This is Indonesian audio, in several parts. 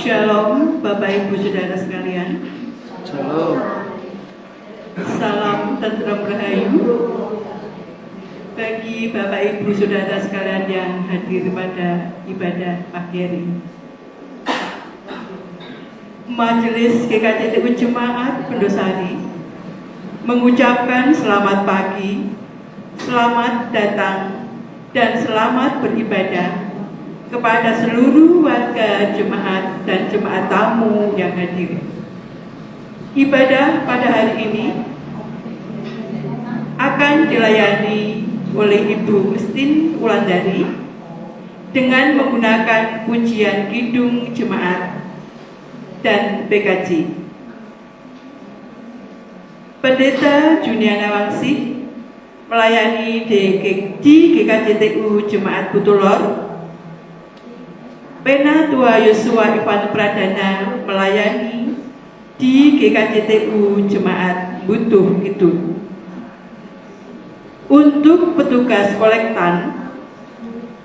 Shalom Bapak Ibu Saudara sekalian. Shalom. Salam tenteram rahayu bagi Bapak Ibu Saudara sekalian yang hadir pada ibadah pagi hari ini. Majelis GKJTU Jemaat Pendosari mengucapkan selamat pagi, selamat datang, dan selamat beribadah kepada seluruh warga jemaat dan jemaat tamu yang hadir. Ibadah pada hari ini akan dilayani oleh Ibu Mestin Wulandari dengan menggunakan pujian kidung jemaat dan PKJ. Pendeta Juniana Wangsih melayani di GKJTU Jemaat Butulor. Pena Tua Yosua Ivan Pradana melayani di GKJTU Jemaat Butuh Kidul. Untuk petugas kolektan,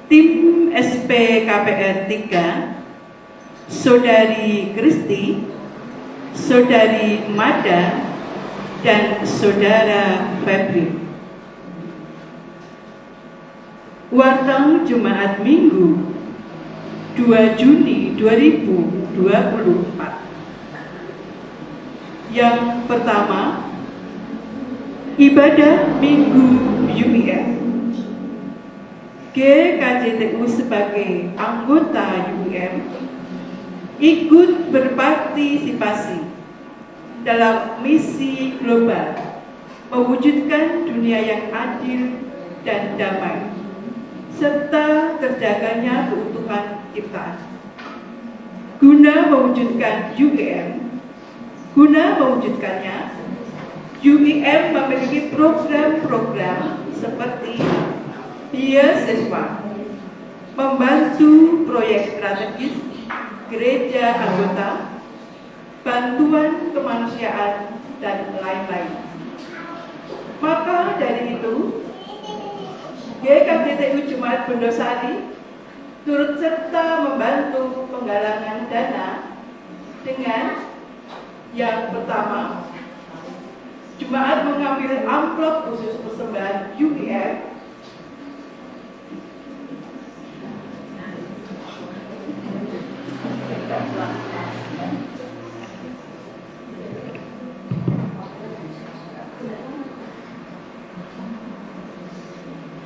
tim SPKPR 3, Saudari Kristi, Saudari Mada, dan Saudara Febri. Wartang Jumat Minggu 2 Juni 2024. Yang pertama, ibadah Minggu UIM. GKJTU sebagai anggota UIM ikut berpartisipasi dalam misi global mewujudkan dunia yang adil dan damai serta terjaganya keutuhan ciptaan. Guna mewujudkannya, UIM memiliki program-program seperti beasiswa, membantu proyek strategis gereja anggota, bantuan kemanusiaan, dan lain-lain. Maka dari itu, GKJTU Jemaat Pendosari turut serta membantu penggalangan dana dengan yang pertama, Jemaat mengambil amplop khusus persembahan UIM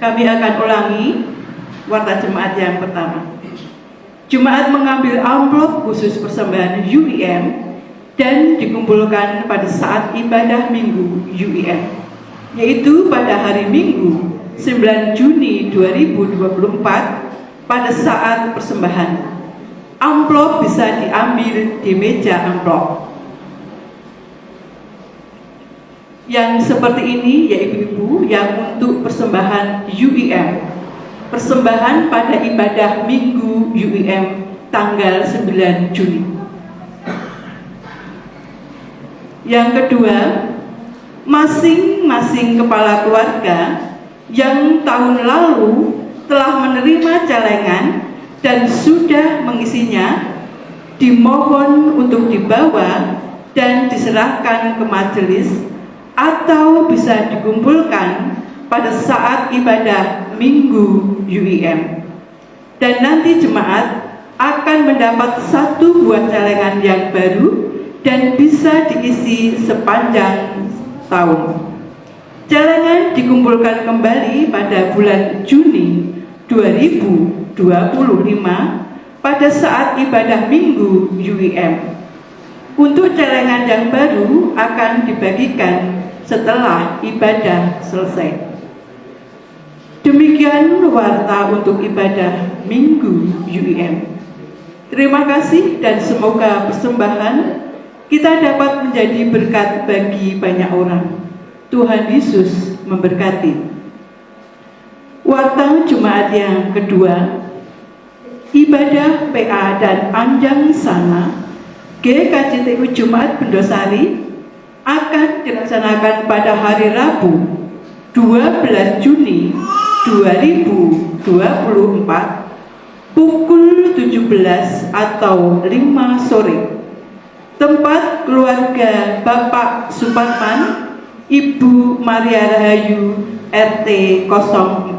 Kami akan ulangi warta jemaat yang pertama. Jemaat mengambil amplop khusus persembahan UIM dan dikumpulkan pada saat ibadah Minggu UIM, yaitu pada hari Minggu 9 Juni 2024 pada saat persembahan. Amplop bisa diambil di meja amplop. Yang seperti ini ya ibu-ibu yang untuk persembahan UIM, persembahan pada ibadah Minggu UIM tanggal 9 Juni. Yang kedua, masing-masing kepala keluarga yang tahun lalu telah menerima celengan dan sudah mengisinya dimohon untuk dibawa dan diserahkan ke majelis atau bisa dikumpulkan pada saat ibadah Minggu UIM. Dan nanti jemaat akan mendapat 1 buah celengan yang baru dan bisa diisi sepanjang tahun. Celengan dikumpulkan kembali pada bulan Juni 2025 pada saat ibadah Minggu UIM. Untuk celengan yang baru akan dibagikan setelah ibadah selesai. Demikian warta untuk ibadah Minggu UIM. Terima kasih dan semoga persembahan kita dapat menjadi berkat bagi banyak orang. Tuhan Yesus memberkati. Warta Jumat yang kedua, ibadah PA dan Anjang Sana GKJTU Jumat Bendosari akan dilaksanakan pada hari Rabu 12 Juni 2024 pukul 17 atau 5 sore. Tempat keluarga Bapak Supatman, Ibu Maria Rahayu, RT 04.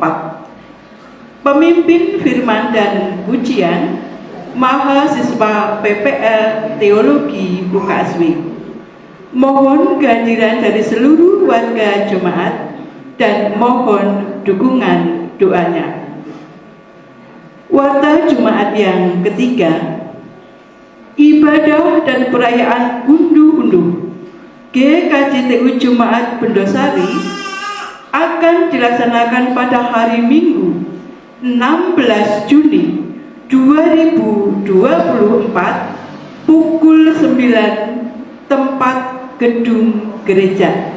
Pemimpin firman dan pujian mahasiswa PPL Teologi UKSW. Mohon kehadiran dari seluruh warga jemaat dan mohon dukungan doanya. Warta Jumat yang ketiga, ibadah dan perayaan unduh-unduh GKJTU Jumat Bendosari akan dilaksanakan pada hari Minggu 16 Juni 2024 pukul 9 tempat gedung gereja.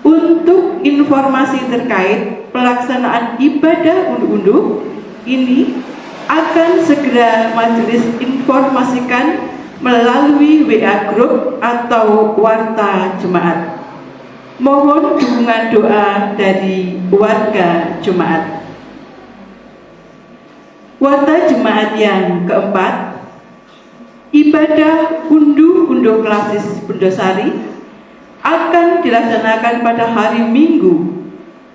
Untuk informasi terkait pelaksanaan ibadah unduh-unduh ini akan segera majelis informasikan melalui WA Group atau Warta Jemaat. Mohon dukungan doa dari warga jemaat. Warta Jemaat yang keempat, ibadah unduh-unduh klasis Bendosari akan dilaksanakan pada hari Minggu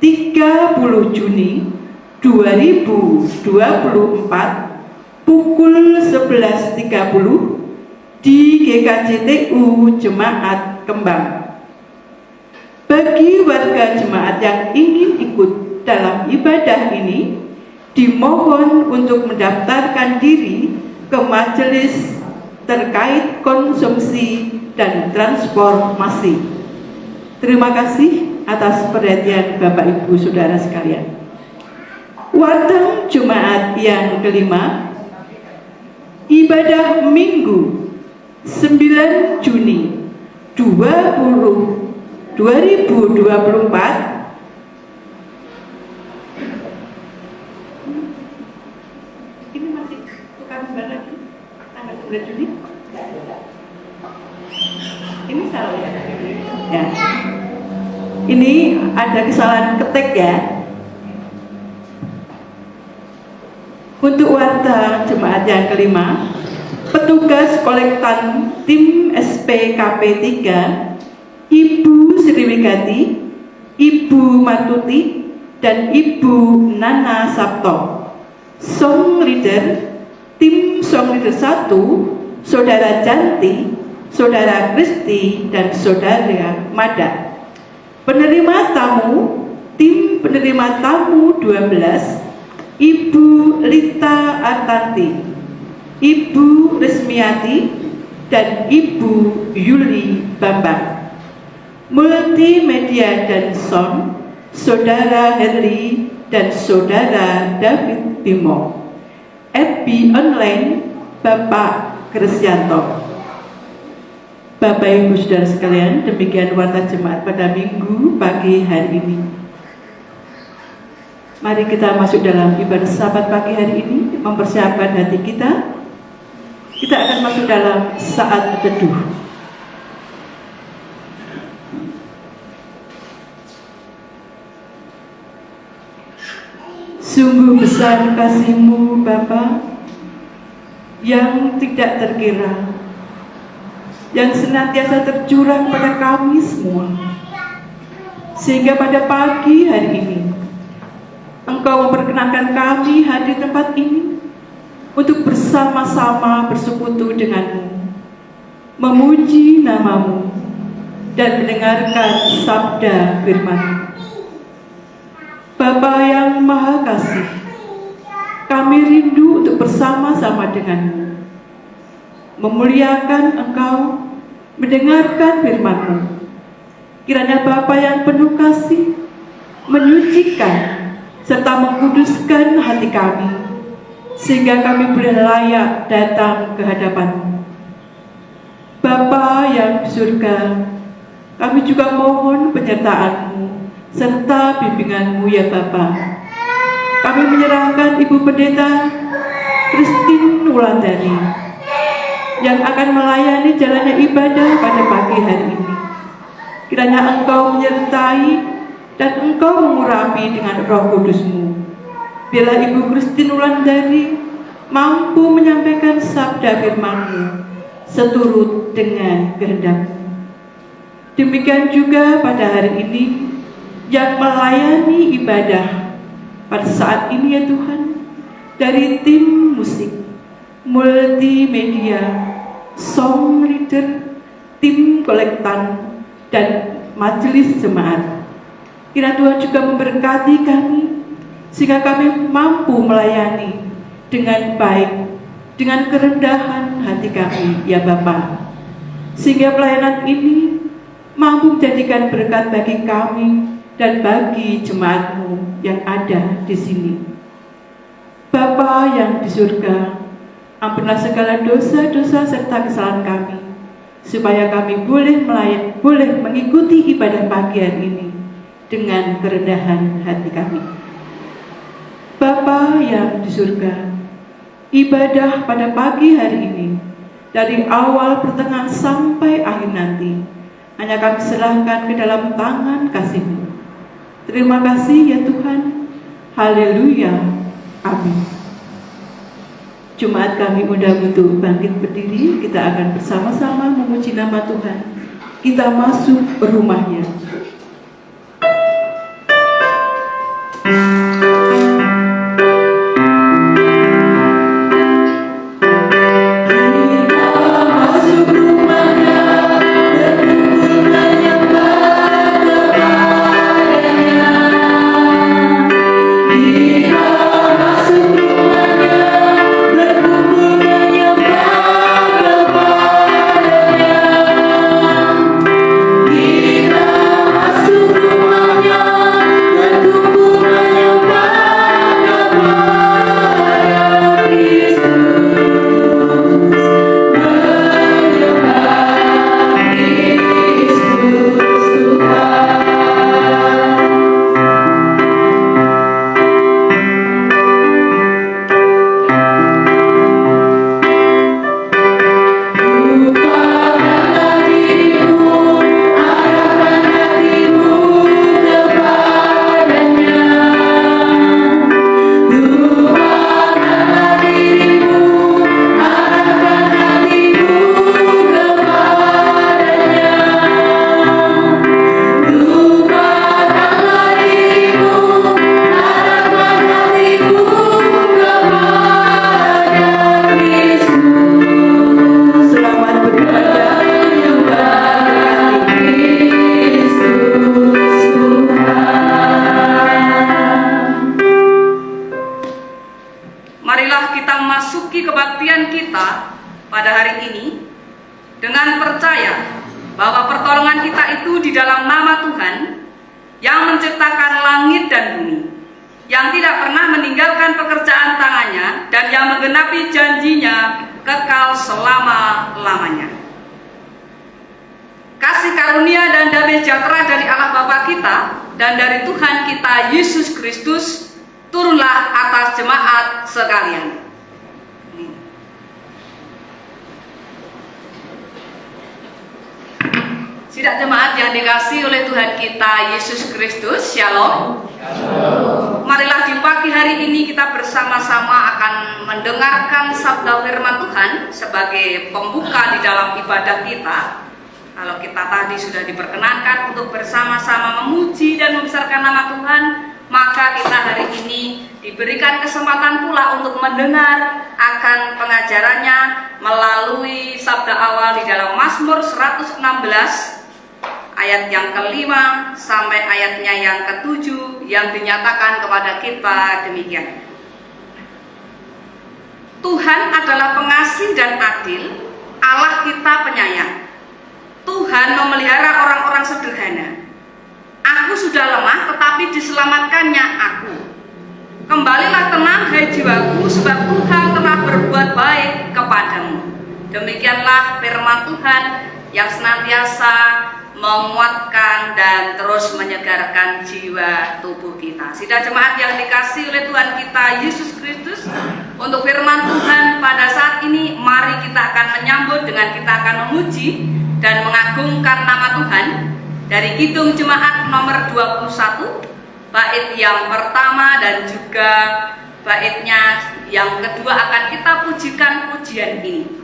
30 Juni 2024 pukul 11.30 di GKJTU Jemaat Kembang. Bagi warga jemaat yang ingin ikut dalam ibadah ini, dimohon untuk mendaftarkan diri ke majelis terkait konsumsi dan transformasi. Terima kasih atas perhatian Bapak Ibu Saudara sekalian. Warta Jumat yang kelima, ibadah Minggu 9 Juni 2024 ini masih tukar bulan lagi tanggal 9 Juni. Ini salah ya? Ya. Ini ada kesalahan ketik ya. Untuk warta jemaat yang kelima, petugas kolektan tim SPKP 3, Ibu Sriwigati, Ibu Matuti, dan Ibu Nana Sabto. Song leader, tim song leader 1, Saudara Janti, Saudara Kristi, dan Saudara Mada. Penerima tamu, tim penerima tamu 12, Ibu Lita Artanti, Ibu Resmiati, dan Ibu Yuli Bambang. Multimedia dan sound, Saudara Henry dan Saudara David Bimo. FB online, Bapak Krisyanto. Bapak Ibu Saudara sekalian, demikian warta jemaat pada Minggu pagi hari ini. Mari kita masuk dalam ibadah sabat pagi hari ini, mempersiapkan hati kita. Kita akan masuk dalam saat teduh. Sungguh besar kasih-Mu Bapa yang tidak terkira, yang senantiasa tercurah kepada kami semua, sehingga pada pagi hari ini Engkau memperkenankan kami hadir di tempat ini untuk bersama-sama bersekutu denganmu, memuji nama-Mu, dan mendengarkan sabda firman. Bapa yang Maha Kasih, kami rindu untuk bersama-sama denganmu, memuliakan Engkau, mendengarkan firman-Mu. Kiranya Bapa yang penuh kasih menyucikan serta mengkuduskan hati kami, sehingga kami boleh layak datang ke hadapan-Mu. Bapa yang di surga, kami juga mohon penyertaan-Mu serta bimbingan-Mu ya Bapa. Kami menyerahkan Ibu Pendeta Christine Wulandari yang akan melayani jalannya ibadah pada pagi hari ini. Kiranya Engkau menyertai dan Engkau mengurapi dengan Roh Kudus-Mu. Biarlah Ibu Christine Wulandari mampu menyampaikan sabda firman-Mu seturut dengan kehendak-Mu. Demikian juga pada hari ini yang melayani ibadah pada saat ini ya Tuhan, dari tim musik, multimedia, song leader, tim kolektan, dan majelis jemaat. Kiranya Tuhan juga memberkati kami, sehingga kami mampu melayani dengan baik, dengan kerendahan hati kami ya Bapa, sehingga pelayanan ini mampu menjadikan berkat bagi kami dan bagi jemaat-Mu yang ada di sini. Bapa yang di surga, ampunilah segala dosa-dosa serta kesalahan kami, supaya kami boleh mengikuti ibadah pagi hari ini dengan kerendahan hati kami. Bapa yang di surga, ibadah pada pagi hari ini dari awal pertengahan sampai akhir nanti hanya kami serahkan ke dalam tangan kasih-Mu. Terima kasih ya Tuhan. Haleluya. Amin. Jemaat kami undang untuk bangkit berdiri. Kita akan bersama-sama memuji nama Tuhan. Kita masuk rumahnya. Sidang jemaat yang dikasihi oleh Tuhan kita Yesus Kristus, Shalom. Marilah di pagi hari ini kita bersama-sama akan mendengarkan sabda firman Tuhan sebagai pembuka di dalam ibadah kita. Kalau kita tadi sudah diperkenankan untuk bersama-sama memuji dan membesarkan nama Tuhan, maka kita hari ini diberikan kesempatan pula untuk mendengar akan pengajarannya melalui sabda awal di dalam Mazmur 116 ayat yang kelima sampai ayatnya yang ketujuh yang dinyatakan kepada kita demikian. Tuhan adalah pengasih dan adil, Allah kita penyayang. Tuhan memelihara orang-orang sederhana. Aku sudah lemah, tetapi diselamatkannya aku. Kembalilah tenang, hai jiwaku, sebab Tuhan telah berbuat baik kepadamu. Demikianlah firman Tuhan yang senantiasa menguatkan dan terus menyegarkan jiwa tubuh kita. Sidang jemaat yang dikasihi oleh Tuhan kita Yesus Kristus, untuk firman Tuhan pada saat ini, mari kita akan menyambut dengan kita akan memuji dan mengagungkan nama Tuhan dari Kidung Jemaat nomor 21, bait yang pertama dan juga baitnya yang kedua akan kita pujikan pujian ini.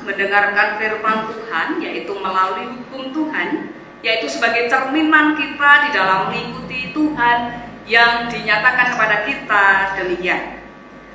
Mendengarkan firman Tuhan, yaitu melalui hukum Tuhan, yaitu sebagai cerminan kita di dalam mengikuti Tuhan yang dinyatakan kepada kita demikian.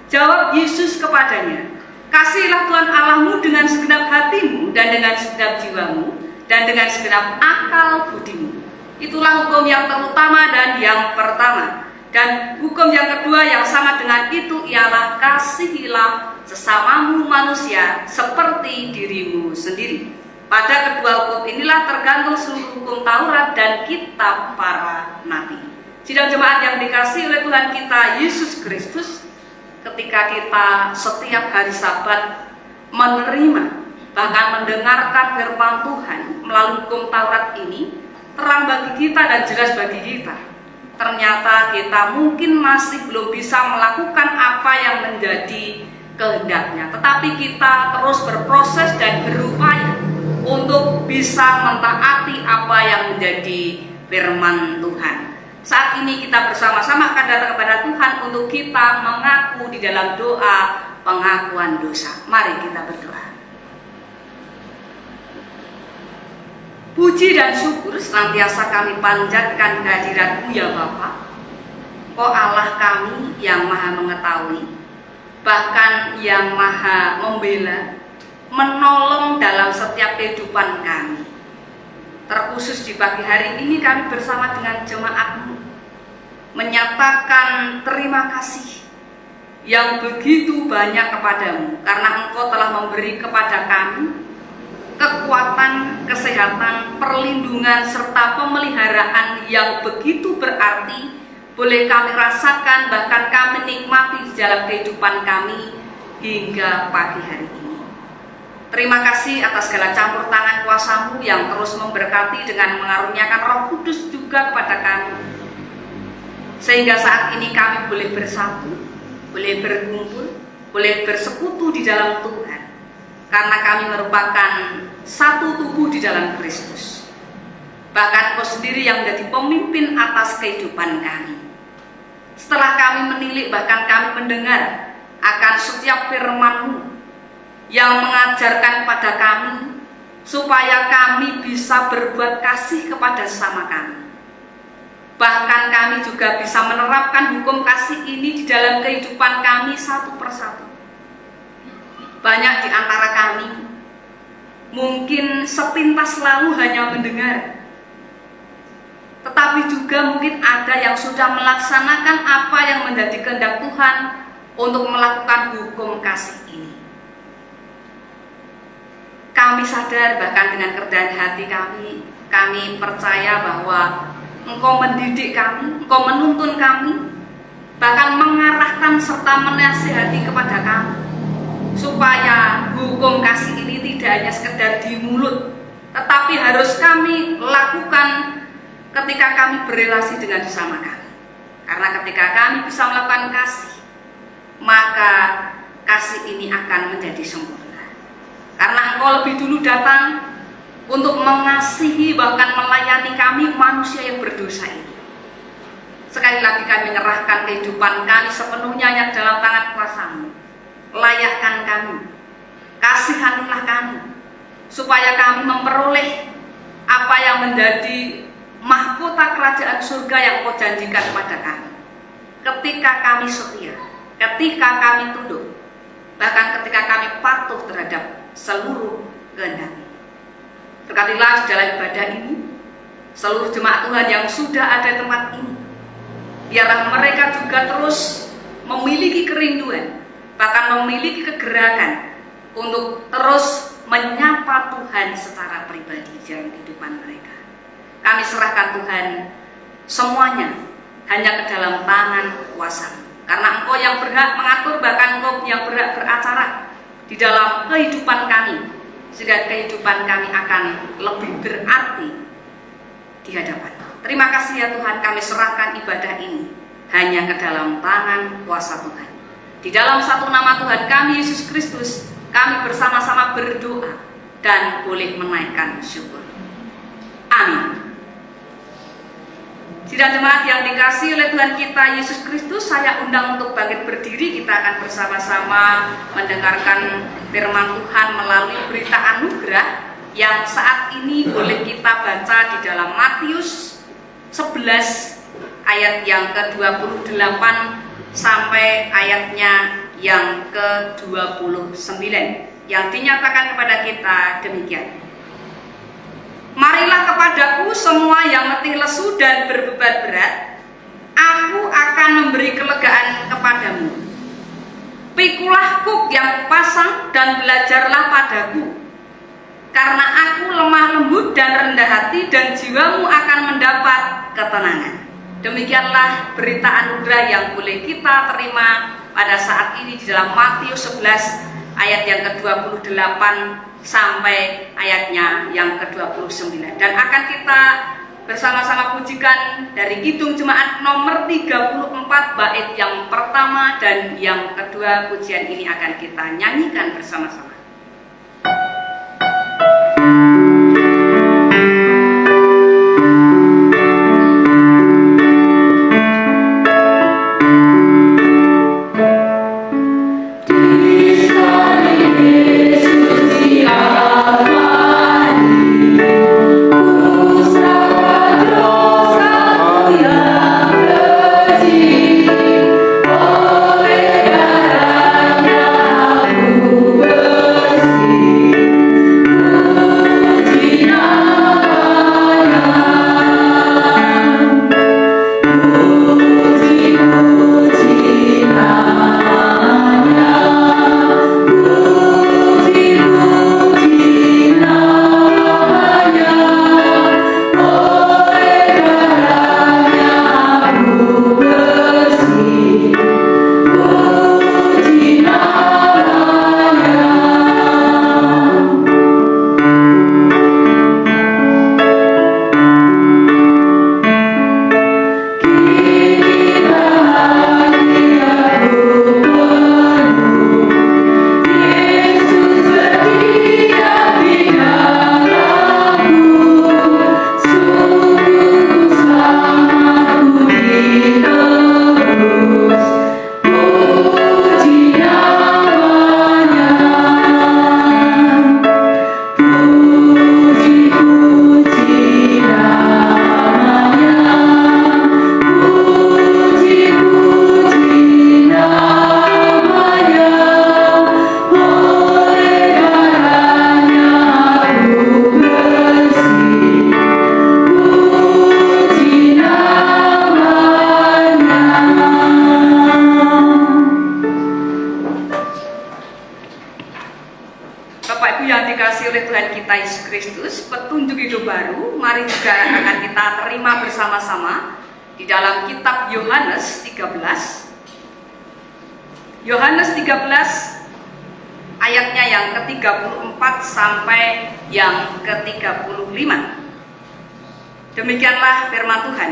Jawab Yesus kepadanya, kasihilah Tuhan Allahmu dengan segenap hatimu dan dengan segenap jiwamu dan dengan segenap akal budimu. Itulah hukum yang terutama dan yang pertama. Dan hukum yang kedua yang sama dengan itu ialah kasihilah sesamamu manusia seperti dirimu sendiri. Pada kedua hukum inilah tergantung seluruh hukum Taurat dan kitab para nabi. Sidang jemaat yang dikasihi oleh Tuhan kita Yesus Kristus, ketika kita setiap hari Sabat menerima bahkan mendengarkan firman Tuhan melalui hukum Taurat ini, terang bagi kita dan jelas bagi kita. Ternyata kita mungkin masih belum bisa melakukan apa yang menjadi kehendaknya, tetapi kita terus berproses dan berupaya untuk bisa mentaati apa yang menjadi firman Tuhan. Saat ini kita bersama-sama akan datang kepada Tuhan untuk kita mengaku di dalam doa pengakuan dosa. Mari kita berdoa. Puji dan syukur senantiasa kami panjatkan kehadirat-Mu ya Bapa. Oh Allah kami yang maha mengetahui, bahkan yang maha membela, menolong dalam setiap kehidupan kami. Terkhusus di pagi hari ini kami bersama dengan jemaat-Mu menyatakan terima kasih yang begitu banyak kepadamu, karena Engkau telah memberi kepada kami kekuatan, kesehatan, perlindungan, serta pemeliharaan yang begitu berarti boleh kami rasakan, bahkan kami nikmati di dalam kehidupan kami hingga pagi hari ini. Terima kasih atas segala campur tangan kuasa-Mu yang terus memberkati dengan mengaruniakan Roh Kudus juga kepada kami. sehingga saat ini kami boleh bersatu, boleh berkumpul, boleh bersekutu di dalam Tuhan, karena kami merupakan satu tubuh di dalam Kristus. Bahkan Engkau sendiri yang menjadi pemimpin atas kehidupan kami. Setelah kami menilik, bahkan kami mendengar akan setiap firman-Mu yang mengajarkan kepada kami supaya kami bisa berbuat kasih kepada sesama kami. Bahkan kami juga bisa menerapkan hukum kasih ini di dalam kehidupan kami satu persatu. Banyak di antara kami mungkin sepintas lalu hanya mendengar, tetapi juga mungkin ada yang sudah melaksanakan apa yang menjadi kehendak Tuhan untuk melakukan hukum kasih ini. Kami sadar, bahkan dengan kerendahan hati kami percaya bahwa Engkau mendidik kami, Engkau menuntun kami, bahkan mengarahkan serta menasihati kepada kami, supaya hukum kasih ini tidak hanya sekedar di mulut, tetapi harus kami lakukan ketika kami berrelasi dengan sesama kami. Karena ketika kami bisa melakukan kasih, maka kasih ini akan menjadi sempurna. Karena Engkau lebih dulu datang untuk mengasihi, bahkan melayani kami manusia yang berdosa ini. Sekali lagi kami menyerahkan kehidupan kami sepenuhnya hanya dalam tangan kuasa-Mu. Layakkan kami, kasihanilah kami, supaya kami memperoleh apa yang menjadi mahkota kerajaan surga yang Kau janjikan kepada kami. Ketika kami setia, ketika kami tunduk, bahkan ketika kami patuh terhadap seluruh kehendak. Berkatilah di dalam ibadah ini seluruh jemaat Tuhan yang sudah ada di tempat ini. Biarlah mereka juga terus memiliki kerinduan, bahkan memiliki kegerakan untuk terus menyapa Tuhan secara pribadi dalam kehidupan mereka. Kami serahkan Tuhan semuanya hanya ke dalam tangan kuasa-Mu. Karena Engkau yang berhak mengatur, bahkan Engkau yang berhak beracara di dalam kehidupan kami, sehingga kehidupan kami akan lebih berarti di hadapan. Terima kasih ya Tuhan, kami serahkan ibadah ini hanya ke dalam tangan kuasa Tuhan. Di dalam satu nama Tuhan kami Yesus Kristus, kami bersama-sama berdoa dan boleh menaikkan syukur. Amin. Sidang jemaat yang dikasihi oleh Tuhan kita Yesus Kristus, saya undang untuk bangkit berdiri. Kita akan bersama-sama mendengarkan firman Tuhan melalui berita anugerah yang saat ini boleh kita baca di dalam Matius 11 ayat yang ke-28 sampai ayatnya yang ke-29, yang dinyatakan kepada kita demikian. Marilah kepadaku semua yang letih lesu dan berbeban berat, aku akan memberi kelegaan kepadamu. Pikulah kuk yang kupasang dan belajarlah padaku, karena aku lemah lembut dan rendah hati, dan jiwamu akan mendapat ketenangan. Demikianlah berita anugerah yang boleh kita terima pada saat ini di dalam Matius 11 ayat yang ke-28 sampai ayatnya yang ke-29. Dan akan kita bersama-sama pujikan dari Kidung Jemaat nomor 34 bait yang pertama dan yang kedua. Pujian ini akan kita nyanyikan bersama-sama. Well dikasihi oleh Tuhan kita Yesus Kristus, petunjuk hidup baru, mari juga akan kita terima bersama-sama di dalam kitab Yohanes 13. Yohanes 13 ayatnya yang ke-34 sampai yang ke-35. Demikianlah firman Tuhan.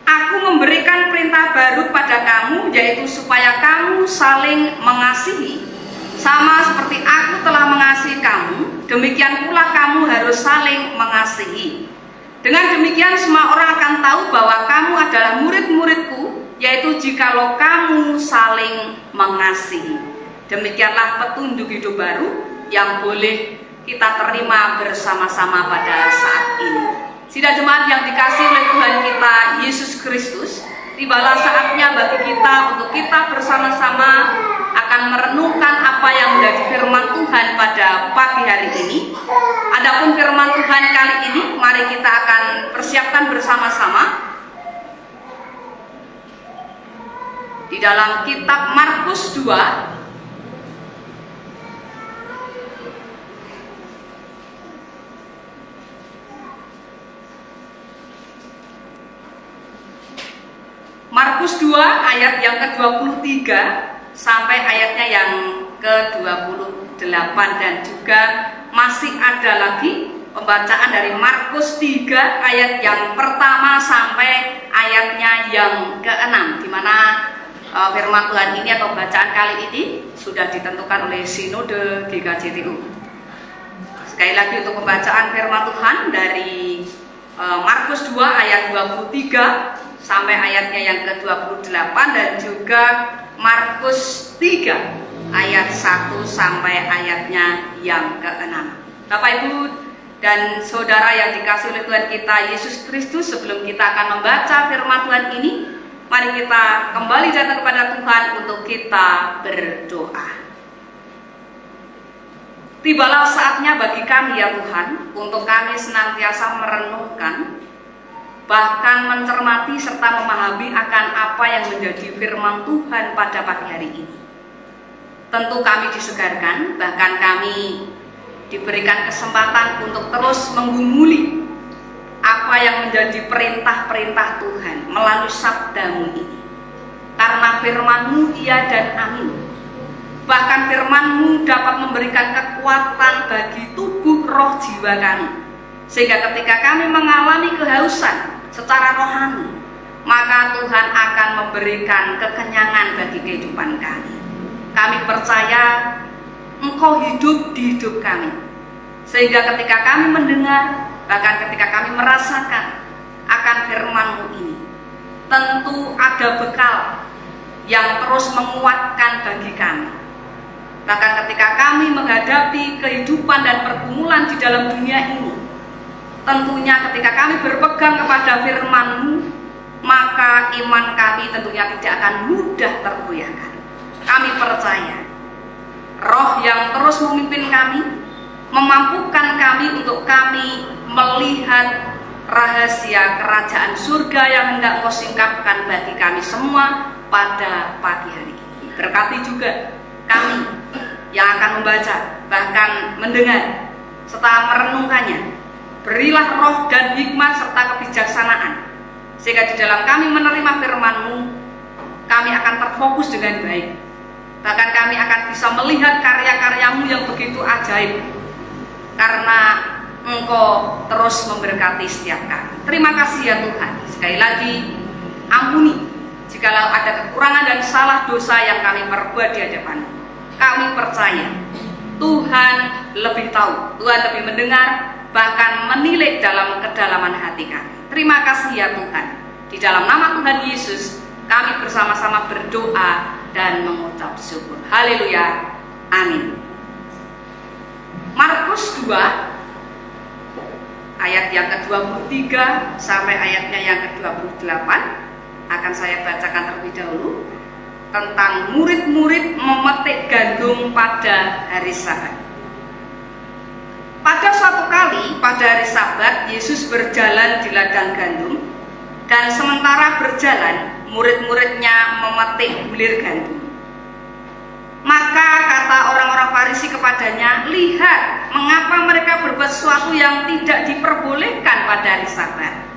Aku memberikan perintah baru pada kamu, yaitu supaya kamu saling mengasihi. Sama seperti aku telah mengasihi kamu, demikian pula kamu harus saling mengasihi. Dengan demikian semua orang akan tahu bahwa kamu adalah murid-muridku, yaitu jikalau kamu saling mengasihi. Demikianlah petunjuk hidup baru yang boleh kita terima bersama-sama pada saat ini. Sidang jemaat yang dikasihi oleh Tuhan kita Yesus Kristus, tibalah saatnya bagi kita untuk kita bersama-sama akan merenungkan apa yang menjadi firman Tuhan pada pagi hari ini. Adapun firman Tuhan kali ini, mari kita akan persiapkan bersama-sama di dalam kitab Markus 2 Markus 2 ayat yang ke-23 sampai ayatnya yang ke-28, dan juga masih ada lagi pembacaan dari Markus 3 ayat yang pertama sampai ayatnya yang ke-6, di mana firman Tuhan ini atau bacaan kali ini sudah ditentukan oleh Sinode GKJTU. Sekali lagi untuk pembacaan firman Tuhan dari Markus 2 ayat 23 sampai ayatnya yang ke-28, dan juga Markus 3 ayat 1 sampai ayatnya yang ke-6. Bapak Ibu dan saudara yang dikasihi oleh Tuhan kita Yesus Kristus, sebelum kita akan membaca firman Tuhan ini, mari kita kembali datang kepada Tuhan untuk kita berdoa. Tibalah saatnya bagi kami ya Tuhan, untuk kami senantiasa merenungkan, bahkan mencermati serta memahami akan apa yang menjadi firman Tuhan pada pagi hari ini. Tentu kami disegarkan, bahkan kami diberikan kesempatan untuk terus menggumuli apa yang menjadi perintah-perintah Tuhan melalui sabdamu ini. Karena firman-Mu iya dan amin. Bahkan firman-Mu dapat memberikan kekuatan bagi tubuh roh jiwa kami, sehingga ketika kami mengalami kehausan secara rohani, maka Tuhan akan memberikan kekenyangan bagi kehidupan kami. Kami percaya Engkau hidup di hidup kami, sehingga ketika kami mendengar, bahkan ketika kami merasakan akan firman-Mu ini, tentu ada bekal yang terus menguatkan bagi kami. Bahkan ketika kami menghadapi kehidupan dan pergumulan di dalam dunia ini, tentunya ketika kami berpegang kepada firman-Mu, maka iman kami tentunya tidak akan mudah tergoyahkan. Kami percaya Roh yang terus memimpin kami, memampukan kami untuk kami melihat rahasia kerajaan surga yang hendak Engkau singkapkan bagi kami semua pada pagi hari ini. Berkati juga kami yang akan membaca, bahkan mendengar, serta merenungkannya. Berilah roh dan hikmat serta kebijaksanaan, sehingga di dalam kami menerima firman-Mu, kami akan terfokus dengan baik. Bahkan kami akan bisa melihat karya-karya-Mu yang begitu ajaib, karena Engkau terus memberkati setiap kami. Terima kasih ya Tuhan. Sekali lagi, ampuni jikalau ada kekurangan dan salah dosa yang kami perbuat di hadapan-Mu. Kami percaya Tuhan lebih tahu, Tuhan lebih mendengar, bahkan menilai dalam kedalaman hati kami. Terima kasih ya Tuhan. Di dalam nama Tuhan Yesus, kami bersama-sama berdoa dan mengucap syukur. Haleluya. Amin. Markus 2 ayat yang ke-23 sampai ayatnya yang ke-28 akan saya bacakan terlebih dahulu, tentang murid-murid memetik gandum pada hari Sabat. Pada suatu kali pada hari Sabat, Yesus berjalan di ladang gandum, dan sementara berjalan, murid-muridnya memetik bulir gandum. Maka kata kata orang-orang Farisi kepadanya, "Lihat, mengapa mereka berbuat sesuatu yang tidak diperbolehkan pada hari Sabat?"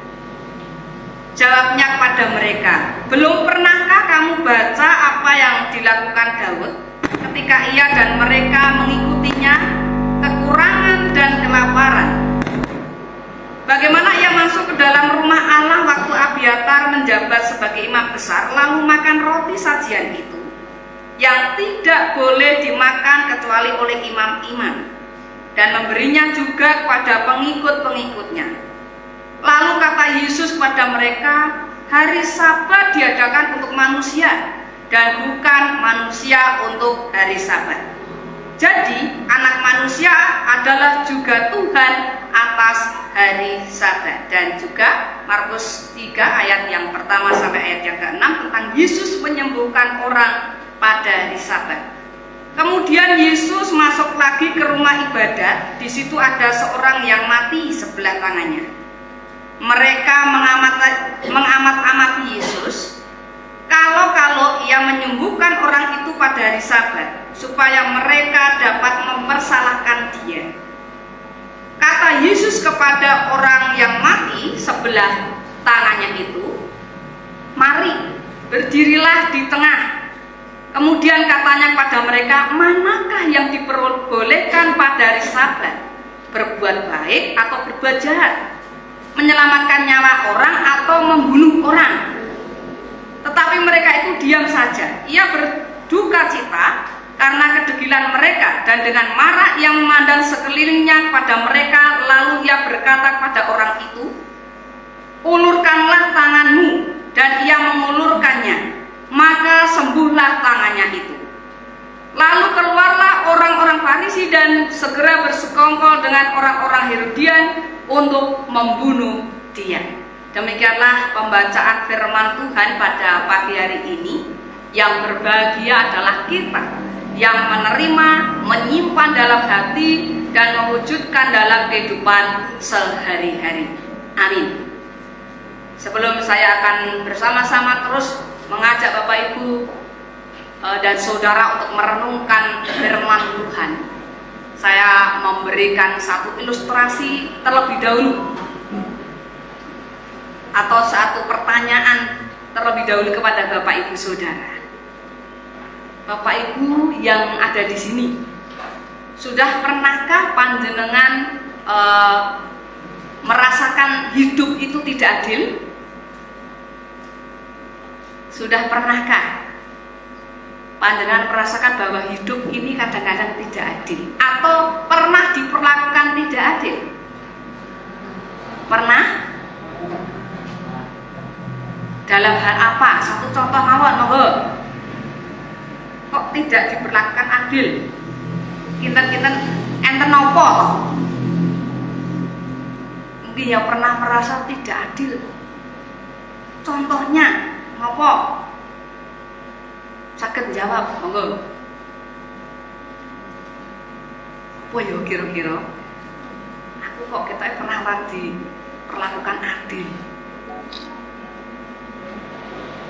Jawabnya kepada mereka, "Belum pernahkah kamu baca apa yang dilakukan Daud ketika ia dan mereka mengikutinya, kekurangan dan kelaparan? Bagaimana ia masuk ke dalam rumah Allah waktu Abiatar menjabat sebagai imam besar, lalu makan roti sajian itu, yang tidak boleh dimakan kecuali oleh imam-imam, dan memberinya juga kepada pengikut-pengikutnya." Lalu kata Yesus kepada mereka, "Hari Sabat diadakan untuk manusia, dan bukan manusia untuk hari Sabat. Jadi anak manusia adalah juga Tuhan atas hari Sabat." Dan juga Markus 3 ayat yang pertama sampai ayat yang ke-6 tentang Yesus menyembuhkan orang pada hari Sabat. Kemudian Yesus masuk lagi ke rumah ibadat. Di situ ada seorang yang mati sebelah tangannya. Mereka mengamat-amati Yesus, kalau ia menyembuhkan orang itu pada hari Sabat, supaya mereka dapat mempersalahkan dia. Kata Yesus kepada orang yang mati sebelah tangannya itu, "Mari, berdirilah di tengah." Kemudian katanya kepada mereka, "Manakah yang diperbolehkan pada hari Sabat? Berbuat baik atau berbuat jahat? Menyelamatkan nyawa orang atau membunuh orang?" Tetapi mereka itu diam saja. Ia berduka cita karena kedegilan mereka, dan dengan marah ia memandang sekelilingnya kepada mereka. Lalu ia berkata kepada orang itu, "Ulurkanlah tanganmu." Dan ia mengulurkannya, maka sembuhlah tangannya itu. Lalu keluarlah orang-orang Farisi dan segera bersekongkol dengan orang-orang Herodian untuk membunuh dia. Demikianlah pembacaan firman Tuhan pada pagi hari ini. Yang berbahagia adalah kita yang menerima, menyimpan dalam hati, dan mewujudkan dalam kehidupan sehari-hari. Amin. Sebelum saya akan bersama-sama terus mengajak Bapak Ibu dan saudara untuk merenungkan firman Tuhan, saya memberikan satu ilustrasi terlebih dahulu, atau satu pertanyaan terlebih dahulu kepada Bapak Ibu saudara. Bapak Ibu yang ada di sini, sudah pernahkah panjenengan merasakan hidup itu tidak adil? Sudah pernahkah panjenengan merasakan bahwa hidup ini kadang-kadang tidak adil, atau pernah diperlakukan tidak adil? Pernah? Dalam hal apa? Satu contoh mawon, monggo. Kok tidak diperlakukan adil? Kinten-kinten enten nopo? Mungkin yang pernah merasa tidak adil. Contohnya ngopo? Saged jawab, monggo. Apa ya kira-kira? Aku kok kita pernah diperlakukan adil.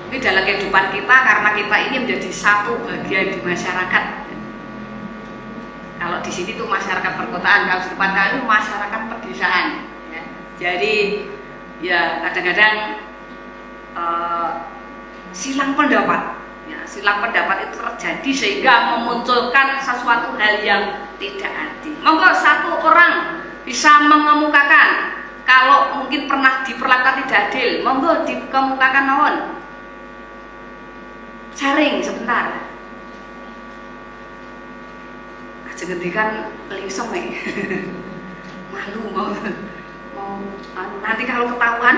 Ini dalam kehidupan kita, karena kita ini menjadi satu bagian di masyarakat. Kalau di sini tuh masyarakat perkotaan, kalau di depan kali masyarakat pedesaan. Ya. Jadi ya kadang-kadang silang pendapat. Ya, silang pendapat itu terjadi sehingga memunculkan sesuatu hal yang tidak adil. Monggo satu orang bisa mengemukakan kalau mungkin pernah diperlakukan tidak adil. Monggo dikemukakan mawon. Sharing sebentar. Aja ngendikan lingsem malu mau nanti kalau ketahuan.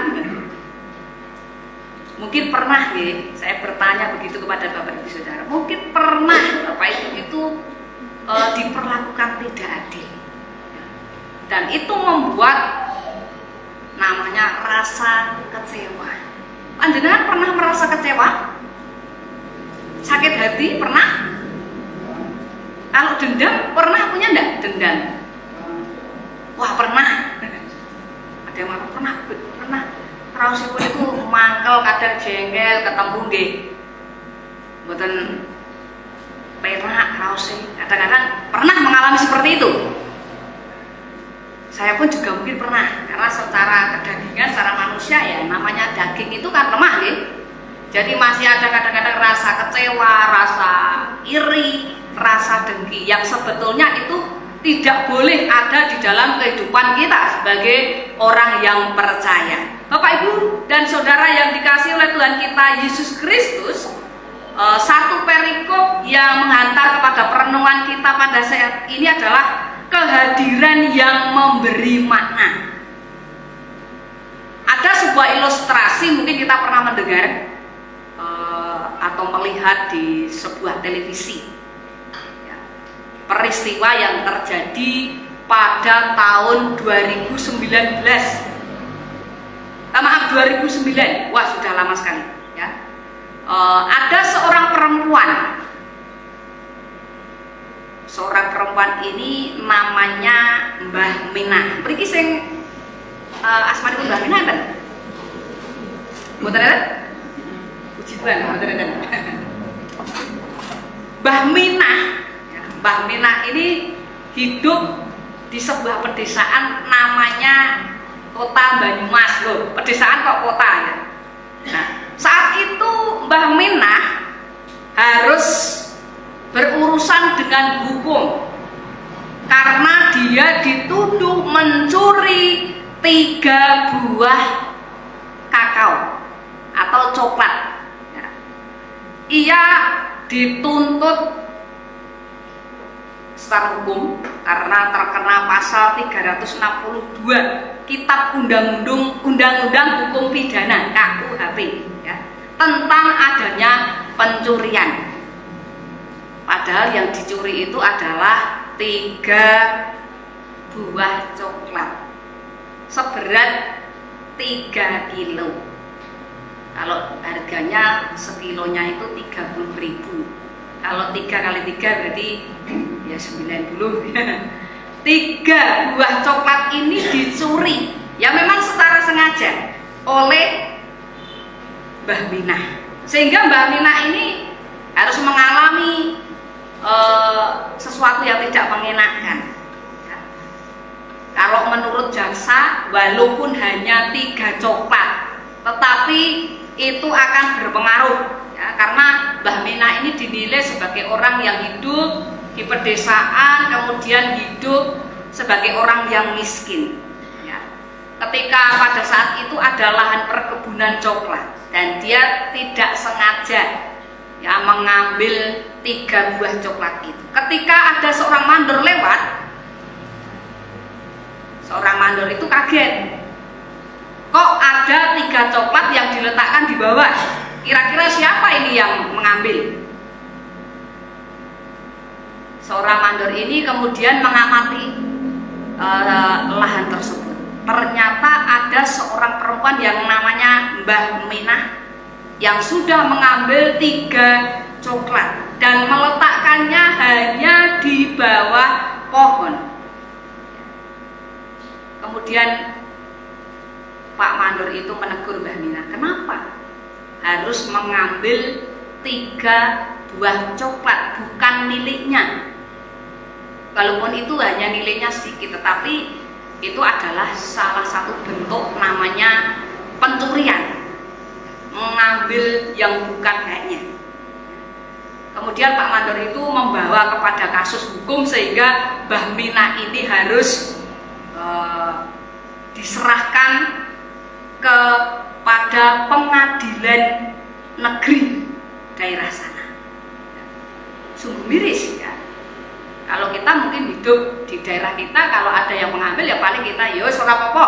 Mungkin pernah nih, saya bertanya begitu kepada Bapak Ibu Saudara. Mungkin pernah Bapak Ibu itu diperlakukan tidak adil. Dan itu membuat namanya rasa kecewa. Panjenengan pernah merasa kecewa? Sakit hati pernah? Kalau dendam pernah punya enggak dendam? Wah pernah. Ada yang pernah. Raosipun itu mangkel kadang jengkel ketemu nggih. Mboten penak raose kadang-kadang pernah mengalami seperti itu. Saya pun juga mungkin pernah, karena secara kedagingan, secara manusia ya namanya daging itu kan lemah ya. Jadi masih ada kadang-kadang rasa kecewa, rasa iri, rasa dengki yang sebetulnya itu tidak boleh ada di dalam kehidupan kita sebagai orang yang percaya. Bapak, Ibu, dan Saudara yang dikasihi oleh Tuhan kita Yesus Kristus, satu perikop yang menghantar kepada perenungan kita pada saat ini adalah kehadiran yang memberi makna. Ada sebuah ilustrasi, mungkin kita pernah mendengar atau melihat di sebuah televisi ya, peristiwa yang terjadi pada tahun 2019. Maaf, 2009. Wah, sudah lama sekali ya. Ada seorang perempuan ini namanya Mbah Minah. Mriki sing asmanipun Mbah Minah kan? Mboten enten? Puji Tuhan, mboten enten. Mbah Minah ini hidup di sebuah pedesaan namanya Kota Banyumas loh. Pedesaan kok kota ya. Nah, saat itu Mbah Minah harus berurusan dengan hukum karena dia dituduh mencuri 3 buah kakao atau coklat. Ia dituntut secara hukum karena terkena pasal 362 Kitab Undang-Undang Hukum Pidana KUHP ya, tentang adanya pencurian. Padahal yang dicuri itu adalah 3 buah coklat seberat 3 kilo. Kalau harganya sekilonya itu 30.000. Kalau 3 kali 3 berarti ya 90 ya. 3 buah coklat ini dicuri ya memang secara sengaja oleh Mbah Minah, sehingga Mbah Minah ini harus mengalami sesuatu yang tidak mengenakan. Kalau menurut jaksa, walaupun hanya 3 coklat, tetapi itu akan berpengaruh ya, karena Mbah Minah ini dinilai sebagai orang yang hidup di pedesaan, kemudian hidup sebagai orang yang miskin ya. Ketika pada saat itu ada lahan perkebunan coklat dan dia tidak sengaja ya mengambil 3 buah coklat itu. Ketika ada seorang mandor lewat, seorang mandor itu kaget, kok ada 3 coklat yang diletakkan di bawah, kira-kira siapa ini yang mengambil? Seorang mandor ini kemudian mengamati lahan tersebut. Ternyata ada seorang perempuan yang namanya Mbah Minah yang sudah mengambil 3 coklat dan meletakkannya hanya di bawah pohon. Kemudian Pak mandor itu menegur Mbah Minah, kenapa harus mengambil 3 buah coklat, bukan miliknya? Walaupun itu hanya nilainya sedikit, tetapi itu adalah salah satu bentuk namanya pencurian, mengambil yang bukan haknya. Kemudian Pak mandor itu membawa kepada kasus hukum sehingga Mbah Minah ini harus diserahkan kepada pengadilan negeri daerah sana. Sungguh miris ya. Kalau kita mungkin hidup di daerah kita, kalau ada yang mengambil ya paling kita ya ora apa-apa,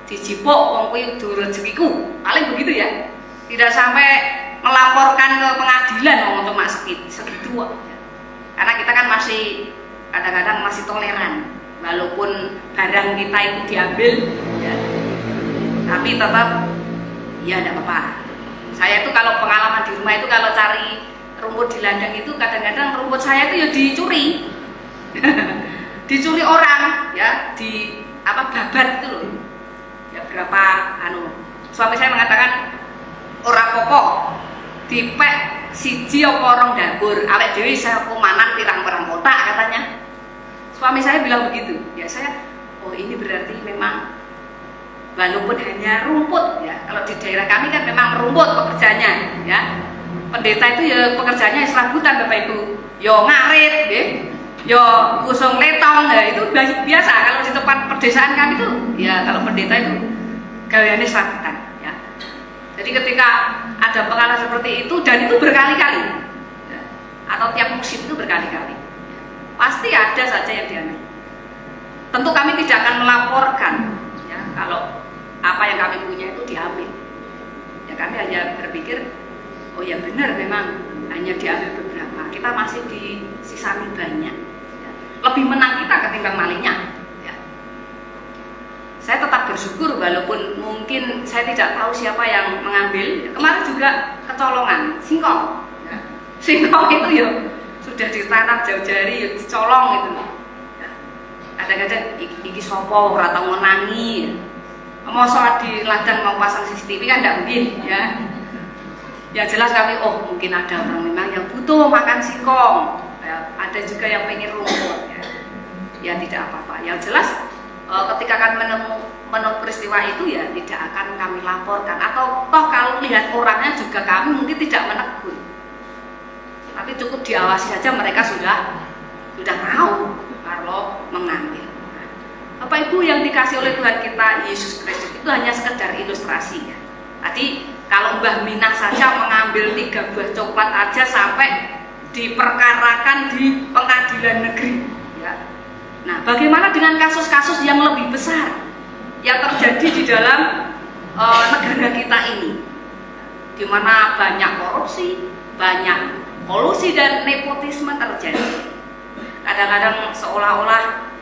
dijipuk wong kuwi duwe rezekiku, paling begitu ya. Tidak sampai melaporkan ke pengadilan untuk mak segitu ya. Karena kita kan masih kadang-kadang masih toleran, walaupun barang kita itu diambil ya, tapi tetap ya tidak apa-apa. Saya itu kalau pengalaman di rumah itu kalau cari rumput di ladang itu kadang-kadang rumput saya itu ya dicuri. Dicuri orang ya, di babat itu loh. Ya berapa suami saya mengatakan ora pokok dipek siji apa rong dapur, awake dhewe saya kumanan pirang-pirang kotak katanya. Suami saya bilang begitu. Ya saya, oh ini berarti memang walaupun hanya rumput ya. Kalau di daerah kami kan memang rumput pekerjaannya ya. Pendeta itu ya pekerjaannya serabutan Bapak Ibu. Yo ngarit nggih. Yo usung letong ya, itu biasa. Kalau di tempat pedesaan kami itu ya kalau pendeta itu gaweane serabutan ya. Jadi ketika ada pengalaman seperti itu dan itu berkali-kali ya, atau tiap musim itu berkali-kali ya, pasti ada saja yang diambil. Tentu kami tidak akan melaporkan ya kalau apa yang kami punya itu diambil ya. Kami hanya berpikir oh ya benar memang hanya diambil beberapa, kita masih disisani banyak ya. Lebih menang kita ketimbang malingnya ya. Saya tetap bersyukur walaupun mungkin saya tidak tahu siapa yang mengambil. Kemarin juga kecolongan singkong ya. Singkong itu ya sudah ditanam jauh-jari ya dicolong gitu ya. Kadang-kadang iki sopo ora tau menangi ya. Mosok di ladang mau pasang CCTV kan tidak mungkin ya. Ya jelas kami oh mungkin ada orang memang yang butuh makan singkong ya, ada juga yang pengen rumput ya. Ya tidak apa-apa. Yang jelas ketika kami menemu peristiwa itu ya tidak akan kami laporkan, atau toh kalau lihat orangnya juga kami mungkin tidak menegur, tapi cukup diawasi saja, mereka sudah tahu kalau mengambil. Bapak Ibu yang dikasih oleh Tuhan kita Yesus Kristus, itu hanya sekedar ilustrasi ya. Tadi kalau Mbah Minah saja mengambil 3 buah coklat aja sampai diperkarakan di pengadilan negeri ya. Nah, bagaimana dengan kasus-kasus yang lebih besar yang terjadi di dalam negara kita ini, di mana banyak korupsi, banyak kolusi dan nepotisme terjadi. Kadang-kadang seolah-olah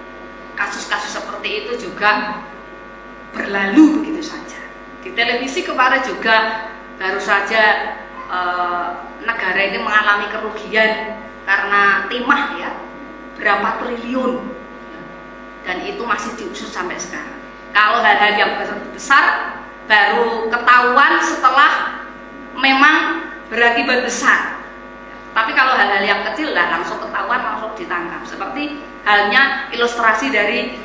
kasus-kasus seperti itu juga berlalu begitu saja. Di televisi kemarin juga baru saja negara ini mengalami kerugian karena timah ya, berapa triliun, dan itu masih diusut sampai sekarang. Kalau hal-hal yang besar baru ketahuan setelah memang berakibat besar. Tapi kalau hal-hal yang kecil lah langsung ketahuan, langsung ditangkap. Seperti halnya ilustrasi dari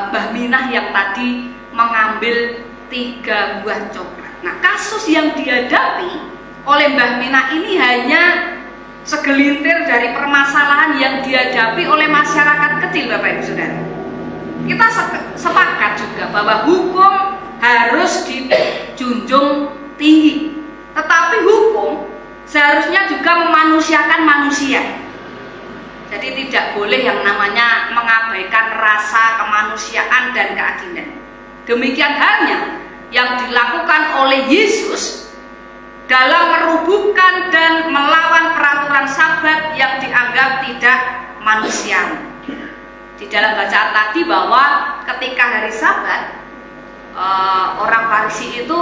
Mbah Minah yang tadi mengambil 3 buah coklat. Nah, kasus yang dihadapi oleh Mbah Minah ini hanya segelintir dari permasalahan yang dihadapi oleh masyarakat kecil, Bapak Ibu Saudara. Kita sepakat juga bahwa hukum harus dijunjung tinggi, tetapi hukum seharusnya juga memanusiakan manusia. Jadi tidak boleh yang namanya mengabaikan rasa kemanusiaan dan keadilan. Demikian halnya yang dilakukan oleh Yesus dalam merubuhkan dan melawan peraturan Sabat yang dianggap tidak manusiawi. Di dalam bacaan tadi bahwa ketika hari Sabat orang Farisi itu,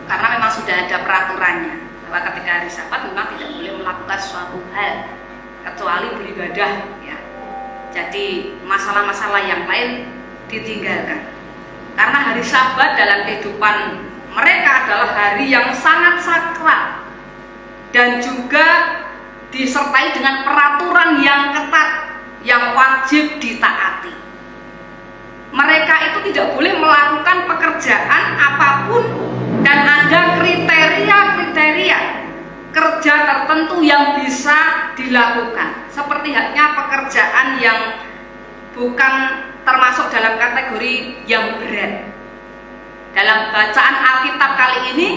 karena memang sudah ada peraturannya bahwa ketika hari Sabat memang tidak boleh melakukan suatu hal kecuali beribadah ya. Jadi masalah-masalah yang lain ditinggalkan. Karena hari Sabat dalam kehidupan mereka adalah hari yang sangat sakral dan juga disertai dengan peraturan yang ketat yang wajib ditaati. Mereka itu tidak boleh melakukan pekerjaan apapun dan ada kriteria-kriteria kerja tertentu yang bisa dilakukan. Seperti halnya pekerjaan yang bukan termasuk dalam kategori yang berat. Dalam bacaan Alkitab kali ini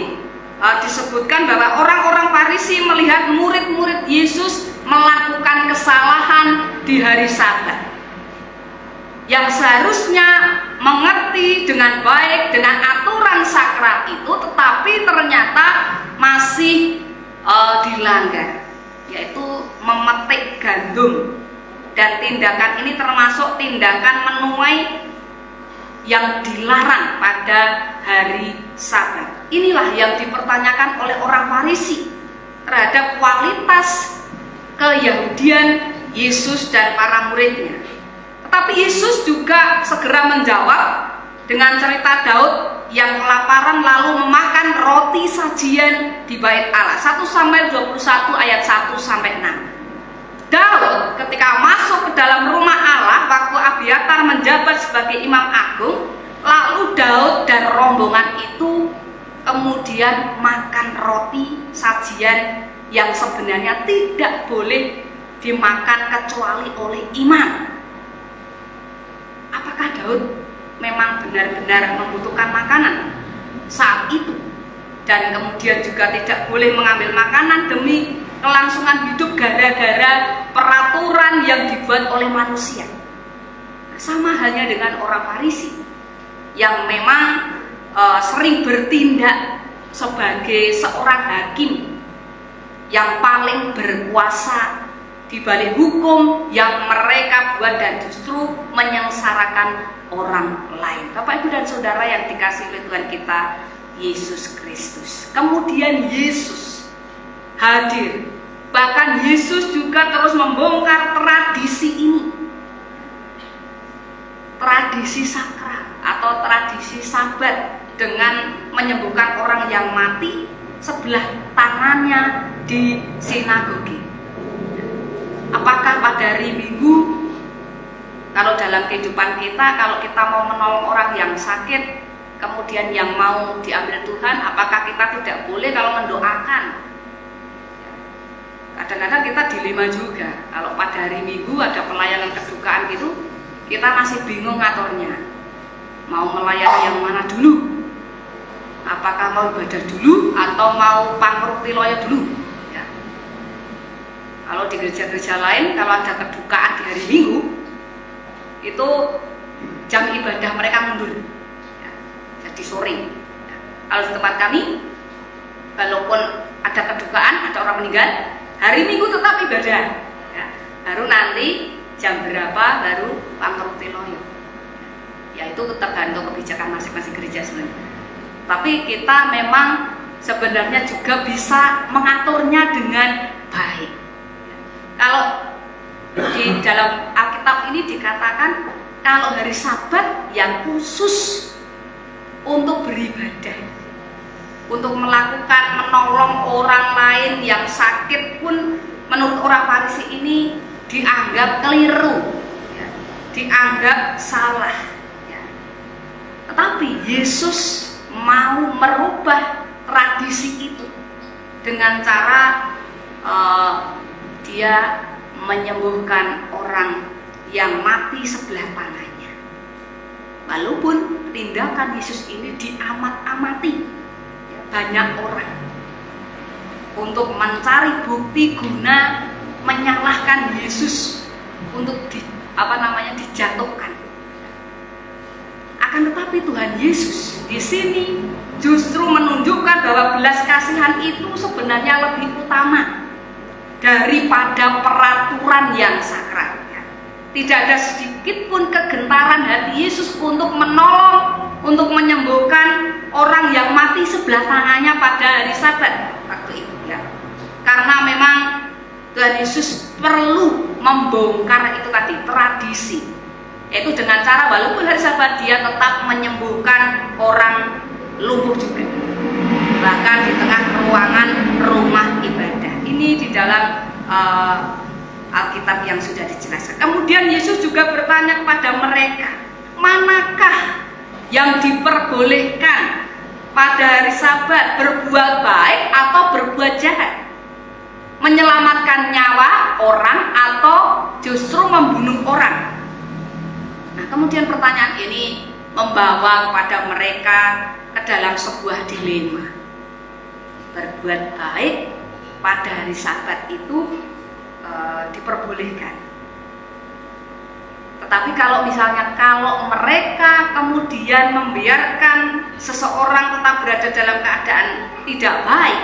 disebutkan bahwa orang-orang Farisi melihat murid-murid Yesus melakukan kesalahan di hari Sabat, yang seharusnya mengerti dengan baik dengan aturan sakral itu, tetapi ternyata masih dilanggar, yaitu memetik gandum. Dan tindakan ini termasuk tindakan menuai yang dilarang pada hari Sabat. Inilah yang dipertanyakan oleh orang Farisi terhadap kualitas keyahudian Yesus dan para muridnya. Tetapi Yesus juga segera menjawab dengan cerita Daud yang kelaparan lalu memakan roti sajian di bait Allah. 1 Samuel 21 ayat 1 sampai 6. Daud ketika masuk ke dalam rumah Allah waktu Abiatar menjabat sebagai imam agung, lalu Daud dan rombongan itu kemudian makan roti sajian yang sebenarnya tidak boleh dimakan kecuali oleh imam. Apakah Daud memang benar-benar membutuhkan makanan saat itu, dan kemudian juga tidak boleh mengambil makanan demi kelangsungan hidup gara-gara peraturan yang dibuat oleh manusia? Sama halnya dengan orang Farisi yang memang sering bertindak sebagai seorang hakim yang paling berkuasa di balik hukum yang mereka buat dan justru menyengsarakan orang lain. Bapak, Ibu, dan Saudara yang dikasihi oleh Tuhan kita Yesus Kristus. Kemudian Yesus hadir. Bahkan Yesus juga terus membongkar tradisi ini. Tradisi sakral atau tradisi Sabat dengan menyembuhkan orang yang mati sebelah tangannya di sinagoge. Apakah pada hari Minggu, kalau dalam kehidupan kita, kalau kita mau menolong orang yang sakit, kemudian yang mau diambil Tuhan, apakah kita tidak boleh kalau mendoakan? Kadang-kadang kita dilema juga. Kalau pada hari Minggu ada pelayanan kedukaan gitu, kita masih bingung ngaturnya. Mau melayani yang mana dulu? Apakah mau ibadah dulu atau mau pangruti loyo dulu? Ya. Kalau di gereja-gereja lain, kalau ada kedukaan di hari Minggu, itu jam ibadah mereka mundur. Ya. Jadi sore. Ya. Kalau di tempat kami, walaupun ada kedukaan, ada orang meninggal, hari Minggu tetap ibadah, ya. Baru nanti jam berapa baru pangruti loyo. Ya, itu tergantung kebijakan masing-masing gereja sebenarnya. Tapi kita memang sebenarnya juga bisa mengaturnya dengan baik. Kalau di dalam Alkitab ini dikatakan kalau hari Sabat yang khusus untuk beribadah, untuk melakukan menolong orang lain yang sakit pun menurut orang Farisi ini dianggap keliru, ya, dianggap salah, ya. Tetapi Yesus mau merubah tradisi itu dengan cara dia menyembuhkan orang yang mati sebelah tangannya. Walaupun tindakan Yesus ini diamat-amati banyak orang untuk mencari bukti guna menyalahkan Yesus untuk dijatuhkan. Akan tetapi Tuhan Yesus di sini justru menunjukkan bahwa belas kasihan itu sebenarnya lebih utama daripada peraturan yang sakral. Tidak ada sedikit pun kegentaran hati Yesus untuk menolong, untuk menyembuhkan orang yang mati sebelah tangannya pada hari Sabat waktu itu, ya. Karena memang Tuhan Yesus perlu membongkar itu tadi tradisi, yaitu dengan cara walaupun hari Sabat dia tetap menyembuhkan orang lumpuh juga, bahkan di tengah ruangan rumah ibadah. Ini di dalam Alkitab yang sudah dijelaskan. Kemudian Yesus juga bertanya kepada mereka, manakah yang diperbolehkan pada hari Sabat, berbuat baik atau berbuat jahat, menyelamatkan nyawa orang atau justru membunuh orang? Nah, kemudian pertanyaan ini membawa kepada mereka ke dalam sebuah dilema. Berbuat baik pada hari Sabat itu diperbolehkan, tetapi kalau mereka kemudian membiarkan seseorang tetap berada dalam keadaan tidak baik,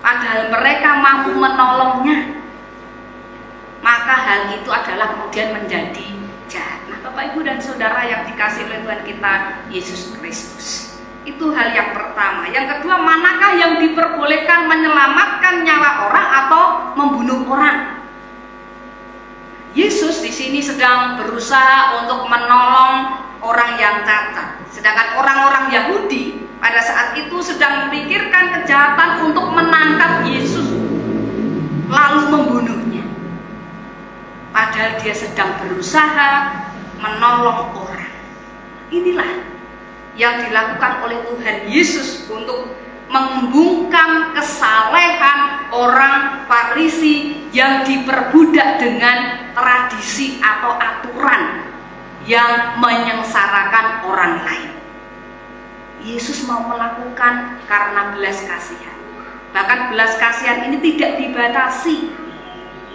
padahal mereka mampu menolongnya, maka hal itu adalah kemudian menjadi jahat. Nah, Bapak, Ibu, dan Saudara yang dikasihi oleh Tuhan kita Yesus Kristus, itu hal yang pertama. Yang kedua, manakah yang diperbolehkan menyelamatkan nyawa orang atau membunuh orang? Yesus di sini sedang berusaha untuk menolong orang yang cacat. Sedangkan orang-orang Yahudi pada saat itu sedang memikirkan kejahatan untuk menangkap Yesus lalu membunuhnya. Padahal dia sedang berusaha menolong orang. Inilah yang dilakukan oleh Tuhan Yesus untuk membungkam kesalehan orang Farisi yang diperbudak dengan tradisi atau aturan yang menyengsarakan orang lain. Yesus mau melakukan karena belas kasihan. Bahkan belas kasihan ini tidak dibatasi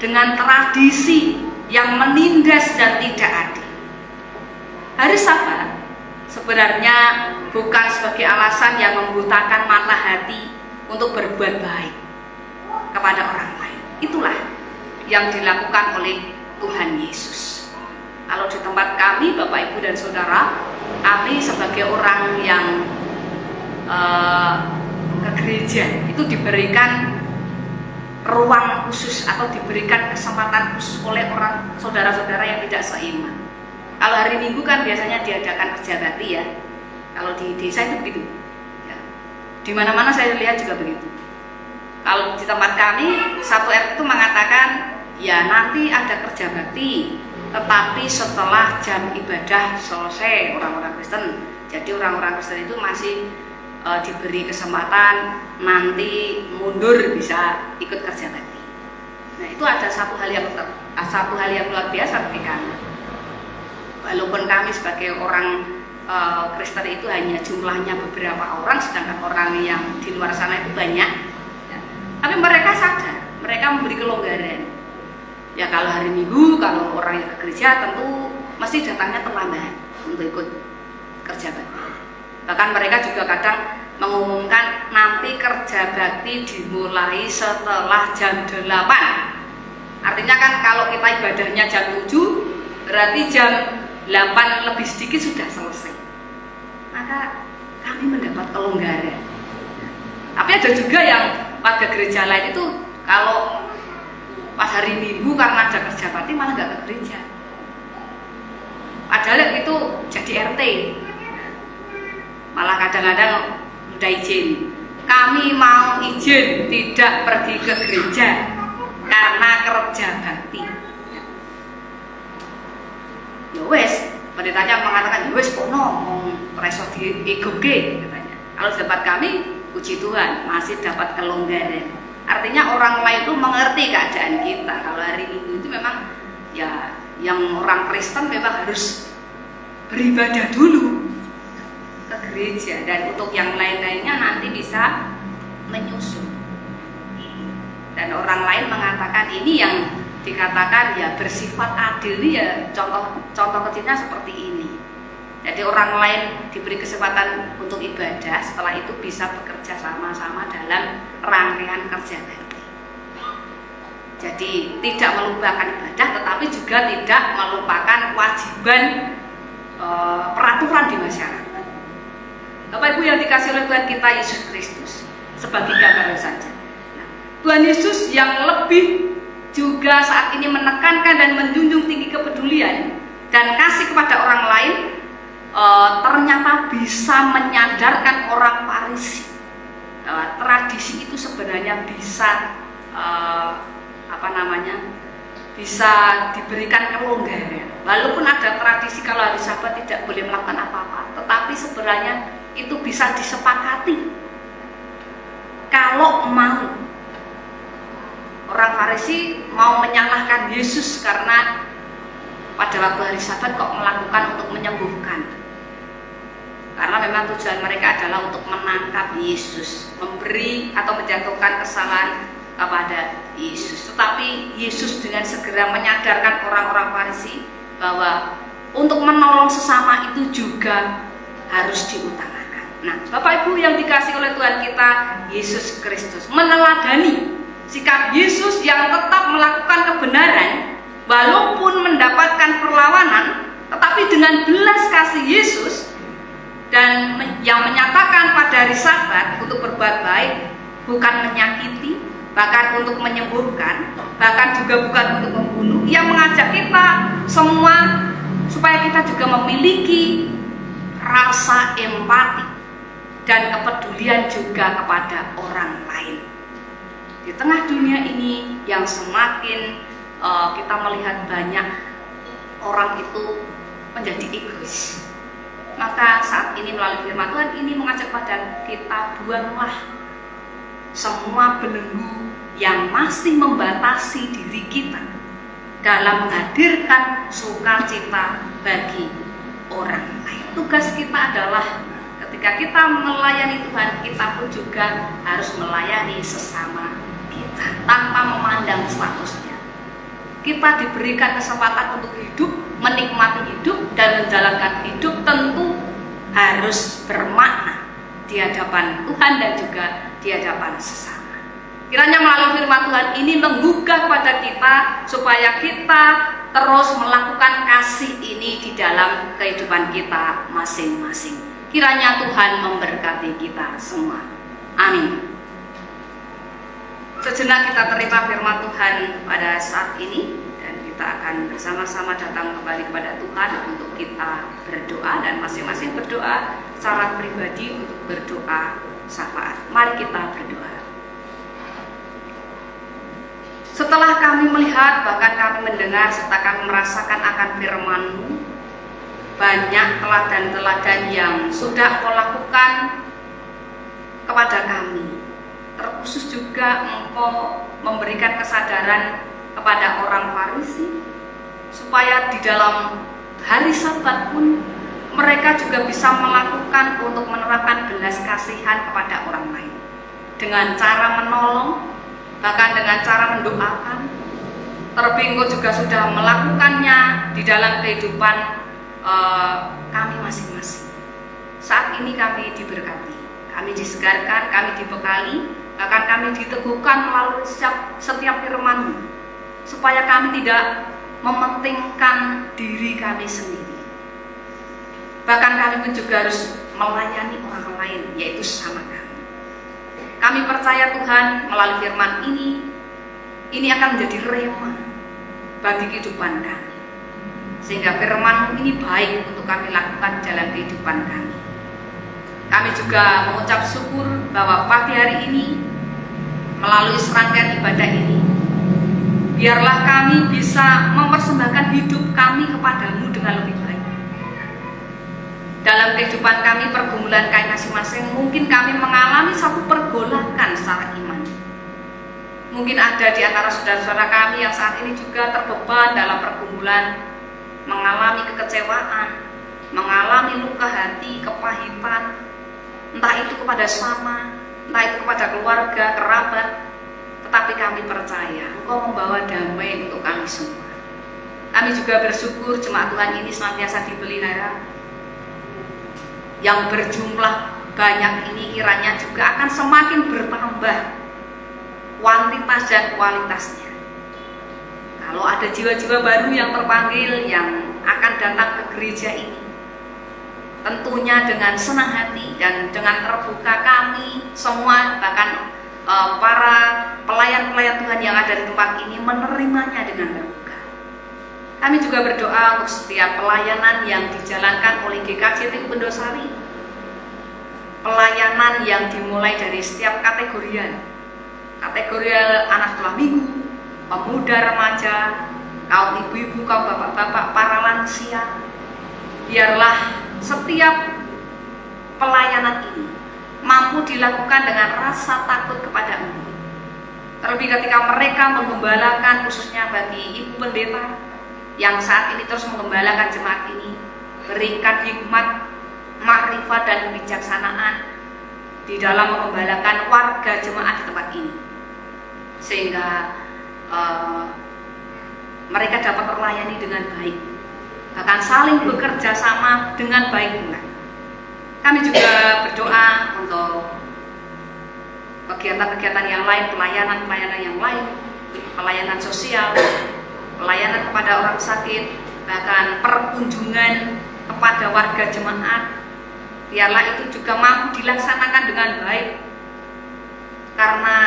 dengan tradisi yang menindas dan tidak adil. Hari Sabat sebenarnya bukan sebagai alasan yang membutakan mata hati untuk berbuat baik kepada orang lain. Itulah yang dilakukan oleh Tuhan Yesus. Kalau di tempat kami, Bapak, Ibu, dan Saudara, kami sebagai orang yang ke gereja itu diberikan ruang khusus atau diberikan kesempatan khusus oleh orang saudara-saudara yang tidak seiman. Kalau hari Minggu kan biasanya diadakan kerja bakti ya. Kalau di desa itu begitu. Ya. Di mana-mana saya lihat juga begitu. Kalau di tempat kami, Satu RT itu mengatakan ya nanti ada kerja bakti, tetapi setelah jam ibadah selesai orang-orang Kristen. Jadi orang-orang Kristen itu masih diberi kesempatan nanti mundur bisa ikut kerja bakti. Nah itu ada satu hal yang luar biasa bagi kami. Walaupun kami sebagai orang Kristen itu hanya jumlahnya beberapa orang, sedangkan orang yang di luar sana itu banyak. Ya. Tapi mereka sadar, mereka memberi kelonggaran. Ya kalau hari Minggu, kalau orang yang ke gereja tentu mesti datangnya terlambat untuk ikut kerja bakti. Bahkan mereka juga kadang mengumumkan nanti kerja bakti dimulai setelah jam 8. Artinya kan kalau kita ibadahnya jam 7, berarti jam 8 lebih sedikit sudah selesai. Maka kami mendapat kelonggaran. Tapi ada juga yang pada gereja lain itu kalau pas hari Minggu karena ada kerja bakti malah nggak ke gereja. Padahal itu jadi RT. Malah kadang-kadang udah izin. Kami mau izin tidak pergi ke gereja karena kerja bakti. Ya wes, pendetanya mengatakan ya wes kono preso di egoge katanya. Kalau di tempat kami, puji Tuhan masih dapat kelonggaran. Artinya orang lain itu mengerti keadaan kita. Kalau hari Minggu itu memang ya yang orang Kristen memang harus beribadah dulu ke gereja, dan untuk yang lain-lainnya nanti bisa menyusul. Dan orang lain mengatakan ini yang dikatakan ya bersifat adil ini ya contoh kecilnya seperti ini. Jadi orang lain diberi kesempatan untuk ibadah, setelah itu bisa bekerja sama-sama dalam rangkaian kerja bakti. Jadi tidak melupakan ibadah, tetapi juga tidak melupakan kewajiban peraturan di masyarakat. Bapak Ibu yang dikasih oleh Tuhan kita Yesus Kristus, sebagai gambaran saja. Nah, Tuhan Yesus yang lebih juga saat ini menekankan dan menjunjung tinggi kepedulian dan kasih kepada orang lain, ternyata bisa menyadarkan orang Farisi. Tradisi itu sebenarnya bisa bisa diberikan kelonggaran. Walaupun ada tradisi kalau hari Sabat tidak boleh melakukan apa-apa, tetapi sebenarnya itu bisa disepakati. Kalau mau orang Farisi mau menyalahkan Yesus karena pada waktu hari Sabat kok melakukan untuk menyembuhkan, karena memang tujuan mereka adalah untuk menangkap Yesus, memberi atau menjatuhkan kesalahan kepada Yesus. Tetapi Yesus dengan segera menyadarkan orang-orang Farisi bahwa untuk menolong sesama itu juga harus diutamakan. Nah, Bapak Ibu yang dikasih oleh Tuhan kita Yesus Kristus, meneladani sikap Yesus yang tetap melakukan kebenaran walaupun mendapatkan perlawanan, tetapi dengan belas kasih Yesus dan yang menyatakan pada hari Sabat untuk berbuat baik, bukan menyakiti, bahkan untuk menyembuhkan, bahkan juga bukan untuk membunuh. Ia mengajak kita semua supaya kita juga memiliki rasa empati, dan kepedulian juga kepada orang lain. Di tengah dunia ini yang semakin kita melihat banyak orang itu menjadi egois, maka saat ini melalui firman Tuhan ini mengajak pada kita, buanglah semua belenggu yang masih membatasi diri kita dalam menghadirkan sukacita bagi orang lain. Tugas kita adalah ketika kita melayani Tuhan, kita pun juga harus melayani sesama kita tanpa memandang statusnya. Kita diberikan kesempatan untuk hidup, menikmati hidup, dan menjalankan hidup tentu harus bermakna di hadapan Tuhan dan juga di hadapan sesama. Kiranya melalui firman Tuhan ini menggugah pada kita supaya kita terus melakukan kasih ini di dalam kehidupan kita masing-masing. Kiranya Tuhan memberkati kita semua. Amin. Sejenak kita terima firman Tuhan pada saat ini, dan kita akan bersama-sama datang kembali kepada Tuhan untuk kita berdoa, dan masing-masing berdoa secara pribadi untuk berdoa syafaat. Mari kita berdoa. Setelah kami melihat, bahkan kami mendengar, serta kami merasakan akan firman-Mu, banyak teladan-teladan yang sudah Kau lakukan kepada kami. Terkhusus juga Engkau memberikan kesadaran kepada orang Farisi, supaya di dalam hari Sabat pun mereka juga bisa melakukan untuk menerapkan belas kasihan kepada orang lain dengan cara menolong, bahkan dengan cara mendoakan. Terlebih Engkau juga sudah melakukannya di dalam kehidupan kami masing-masing. Saat ini kami diberkati, kami disegarkan, kami dibekali, bahkan kami diteguhkan melalui setiap firman-Mu, supaya kami tidak mementingkan diri kami sendiri. Bahkan kami pun juga harus melayani orang lain, yaitu sesama kami. Kami percaya Tuhan melalui firman ini akan menjadi rema bagi kehidupan kami, sehingga firman ini baik untuk kami lakukan dalam kehidupan kami. Kami juga mengucap syukur bahwa pagi hari ini melalui serangkaian ibadah ini, biarlah kami bisa mempersembahkan hidup kami kepadamu dengan lebih baik. Dalam kehidupan kami, pergumulan kami masing-masing, mungkin kami mengalami satu pergolakan secara iman. Mungkin ada di antara saudara-saudara kami yang saat ini juga terbeban dalam pergumulan, mengalami kekecewaan, mengalami luka hati, kepahitan, entah itu kepada sesama, entah itu kepada keluarga, kerabat. Tetapi kami percaya Engkau membawa damai untuk kami semua. Kami juga bersyukur jemaat Tuhan ini senantiasa dipelihara. Yang berjumlah banyak ini kiranya juga akan semakin bertambah kuantitas dan kualitasnya. Kalau ada jiwa-jiwa baru yang terpanggil, yang akan datang ke gereja ini, tentunya dengan senang hati dan dengan terbuka kami semua, bahkan para pelayan-pelayan Tuhan yang ada di tempat ini menerimanya dengan terbuka. Kami juga berdoa untuk setiap pelayanan yang dijalankan oleh GKJ TU Pendosari, pelayanan yang dimulai dari setiap kategorian anak sekolah minggu, pemuda remaja, kaum ibu-ibu, kaum bapak-bapak, para lansia. Biarlah setiap pelayanan ini mampu dilakukan dengan rasa takut kepada-Mu. Terlebih ketika mereka menggembalakan, khususnya bagi ibu pendeta yang saat ini terus menggembalakan jemaat ini, berikan hikmat, makrifat dan kebijaksanaan di dalam menggembalakan warga jemaat di tempat ini, sehingga mereka dapat terlayani dengan baik, bahkan saling bekerja sama dengan baik pula. Kami juga berdoa untuk kegiatan-kegiatan yang lain, pelayanan-pelayanan yang lain, pelayanan sosial, pelayanan kepada orang sakit, bahkan perkunjungan kepada warga jemaat. Biarlah itu juga mampu dilaksanakan dengan baik, karena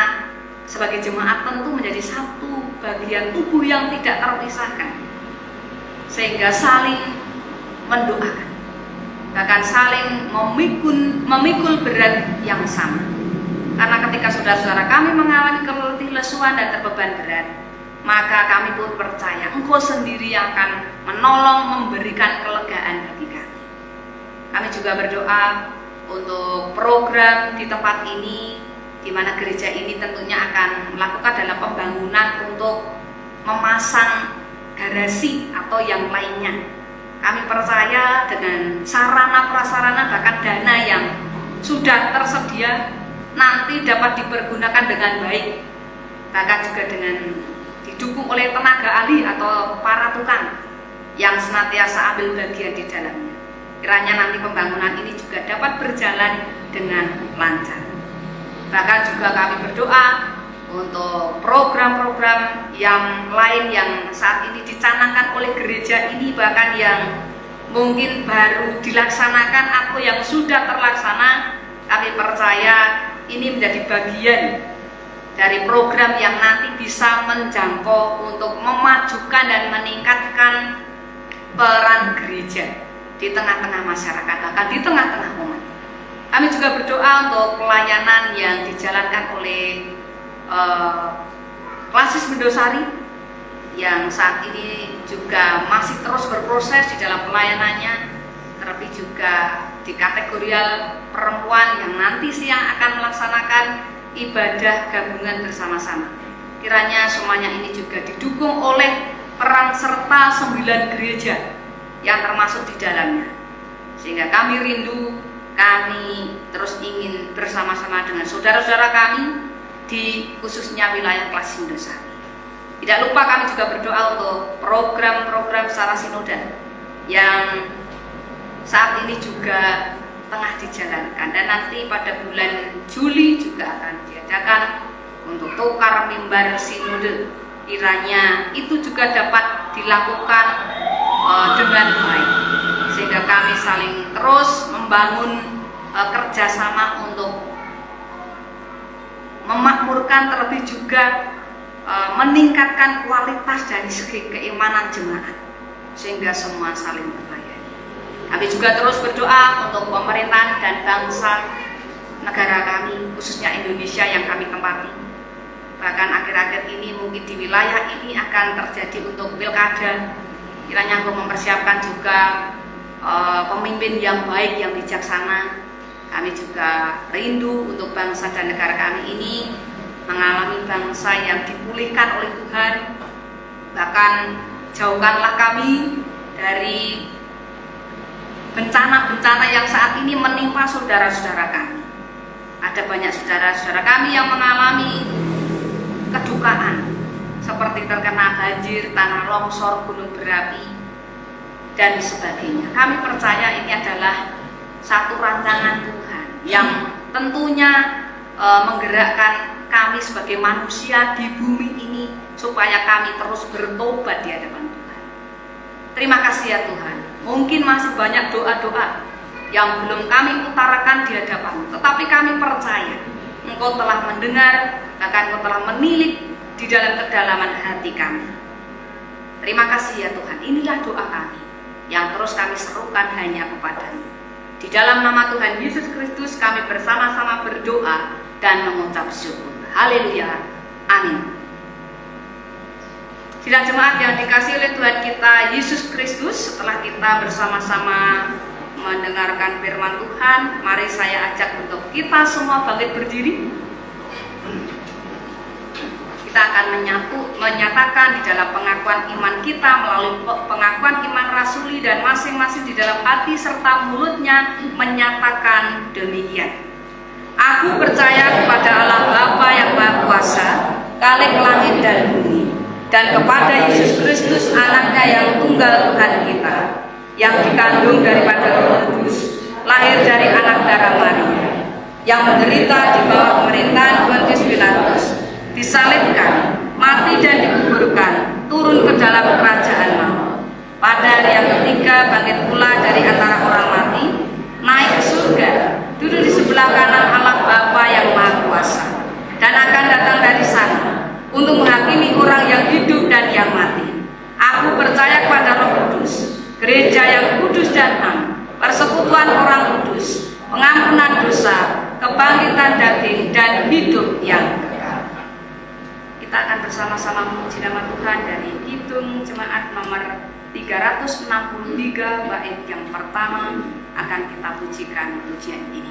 sebagai jemaat tentu menjadi satu bagian tubuh yang tidak terpisahkan, sehingga saling mendoakan. bahkan saling memikul berat yang sama. Karena ketika saudara-saudara kami mengalami keletih, lesuan dan terbeban berat, maka kami pun percaya Engkau sendiri yang akan menolong, memberikan kelegaan bagi kami. Kami juga berdoa untuk program di tempat ini, di mana gereja ini tentunya akan melakukan dalam pembangunan untuk memasang garasi atau yang lainnya. Kami percaya dengan sarana prasarana bahkan dana yang sudah tersedia nanti dapat dipergunakan dengan baik, bahkan juga dengan didukung oleh tenaga ahli atau para tukang yang senantiasa ambil bagian di dalamnya. Kiranya nanti pembangunan ini juga dapat berjalan dengan lancar. Bahkan juga kami berdoa untuk program-program yang lain yang saat ini dicanangkan oleh gereja ini, bahkan yang mungkin baru dilaksanakan atau yang sudah terlaksana. Kami percaya ini menjadi bagian dari program yang nanti bisa menjangkau untuk memajukan dan meningkatkan peran gereja di tengah-tengah masyarakat, bahkan di tengah-tengah umat. Kami juga berdoa untuk pelayanan yang dijalankan oleh Klasis Mendosari yang saat ini juga masih terus berproses di dalam pelayanannya, terlebih juga di kategorial perempuan yang nanti siang akan melaksanakan ibadah gabungan bersama-sama. Kiranya semuanya ini juga didukung oleh peran serta 9 gereja yang termasuk di dalamnya, sehingga kami rindu, kami terus ingin bersama-sama dengan saudara-saudara kami di khususnya wilayah Klasis Mendosari. Tidak lupa kami juga berdoa untuk program-program secara sinodal yang saat ini juga tengah dijalankan, dan nanti pada bulan Juli juga akan diadakan untuk tukar mimbar sinode. Kiranya itu juga dapat dilakukan dengan baik, sehingga kami saling terus membangun kerjasama untuk memakmurkan, terlebih juga meningkatkan kualitas dari segi keimanan jemaat, sehingga semua saling berbaik. Kami juga terus berdoa untuk pemerintahan dan bangsa negara kami, khususnya Indonesia yang kami tempati. Bahkan akhir-akhir ini mungkin di wilayah ini akan terjadi untuk pilkada. Kiranya Engkau mempersiapkan juga pemimpin yang baik, yang bijaksana. Kami juga rindu untuk bangsa dan negara kami ini mengalami bangsa yang dipulihkan oleh Tuhan. Bahkan jauhkanlah kami dari bencana-bencana yang saat ini menimpa saudara-saudara kami. Ada banyak saudara-saudara kami yang mengalami kedukaan, seperti terkena banjir, tanah longsor, gunung berapi, dan sebagainya. Kami percaya ini adalah satu rancangan Tuhan yang tentunya menggerakkan kami sebagai manusia di bumi ini supaya kami terus bertobat di hadapan Tuhan. Terima kasih ya Tuhan. Mungkin masih banyak doa-doa yang belum kami utarakan di hadapan, tetapi kami percaya Engkau telah mendengar, bahkan Engkau telah menilik di dalam kedalaman hati kami. Terima kasih ya Tuhan. Inilah doa kami yang terus kami serukan hanya kepadamu. Di dalam nama Tuhan Yesus Kristus kami bersama-sama berdoa dan mengucap syukur. Haleluya. Amin. Sidang jemaat yang dikasihi oleh Tuhan kita Yesus Kristus, setelah kita bersama-sama mendengarkan firman Tuhan, mari saya ajak untuk kita semua bangkit berdiri. Kita akan menyatakan di dalam pengakuan iman kita melalui pengakuan iman rasuli, dan masing-masing di dalam hati serta mulutnya menyatakan demikian. Aku percaya kepada Allah Bapa yang Maha Kuasa, Khalik langit dan bumi, dan kepada Yesus Kristus anaknya yang tunggal Tuhan kita, yang dikandung daripada Roh Kudus, lahir dari anak darah Maria, yang menderita di bawah pemerintahan Pontius Pilatus, disalibkan, mati dan dikuburkan, turun ke dalam kerajaan maut, pada hari yang ketiga bangkit pula dari antara orang mati, naik ke surga, duduk di sebelah kanan Allah Bapa yang Maha Kuasa, dan akan datang dari sana untuk menghakimi orang yang hidup dan yang mati. Aku percaya kepada Roh Kudus, gereja yang kudus dan am, persekutuan persekutuan orang kudus, pengampunan dosa, kebangkitan daging, dan hidup yang kekal. Kita akan bersama-sama memuji nama Tuhan dari Kidung Jemaat nomor 363 bait yang pertama akan kita pujikan pujian ini.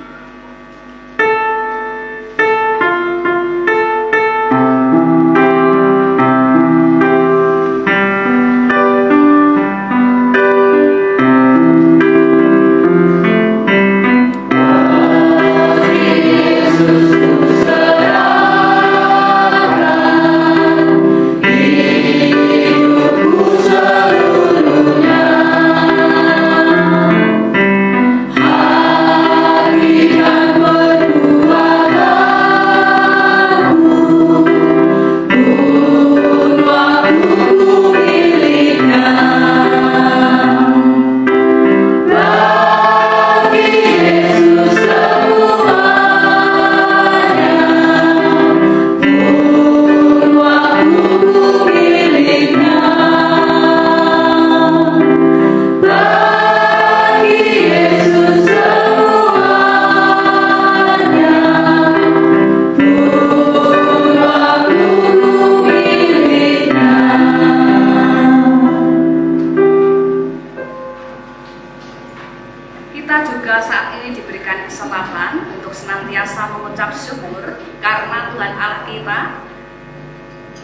Kita juga saat ini diberikan kesempatan untuk senantiasa mengucap syukur karena Tuhan Allah kita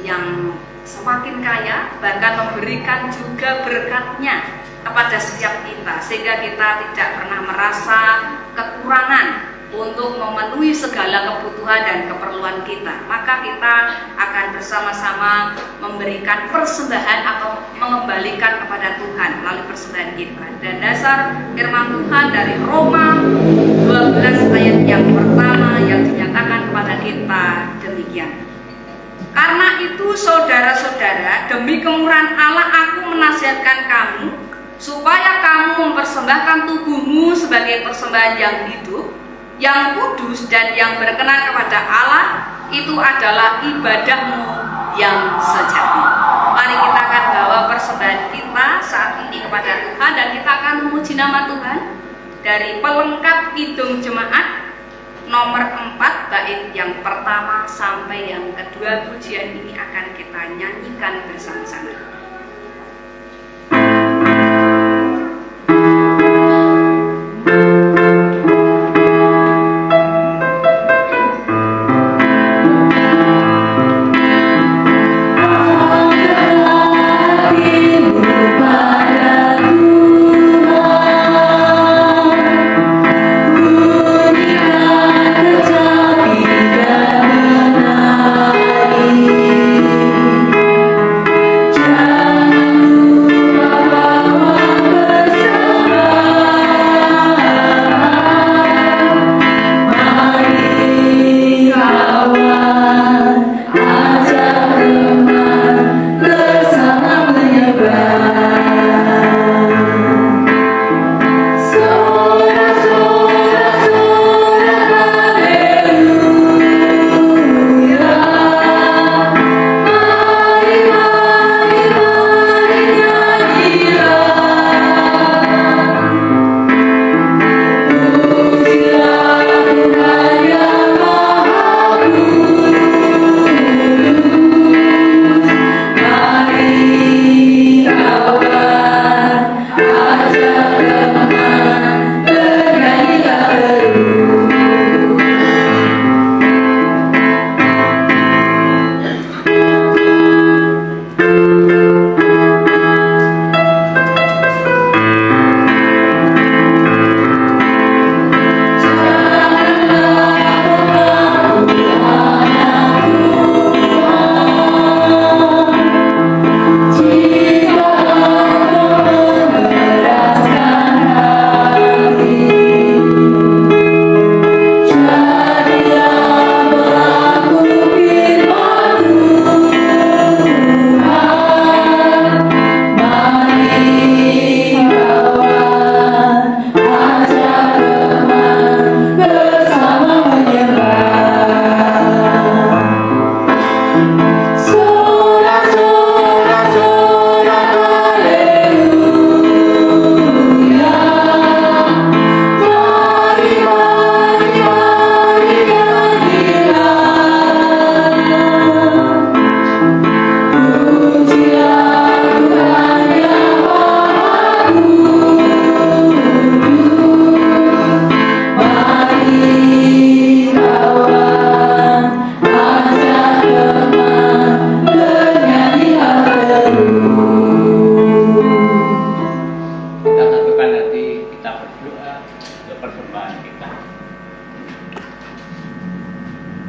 yang semakin kaya, bahkan memberikan juga berkat-Nya kepada setiap kita, sehingga kita tidak pernah merasa kekurangan untuk memenuhi segala kebutuhan dan keperluan kita. Maka kita akan bersama-sama memberikan persembahan atau mengembalikan kepada Tuhan melalui persembahan kita. Dan dasar firman Tuhan dari Roma 12 ayat yang pertama yang dinyatakan kepada kita demikian. Karena itu saudara-saudara, demi kemurahan Allah aku menasihatkan kamu supaya kamu mempersembahkan tubuhmu sebagai persembahan yang hidup, yang kudus dan yang berkenan kepada Allah, itu adalah ibadahmu yang sejati. Mari kita akan bawa persembahan kita saat ini kepada Tuhan dan kita akan memuji nama Tuhan dari pelengkap Kidung Jemaat nomor 4 bait yang pertama sampai yang kedua. Pujian ini akan kita nyanyikan bersama-sama. Jangan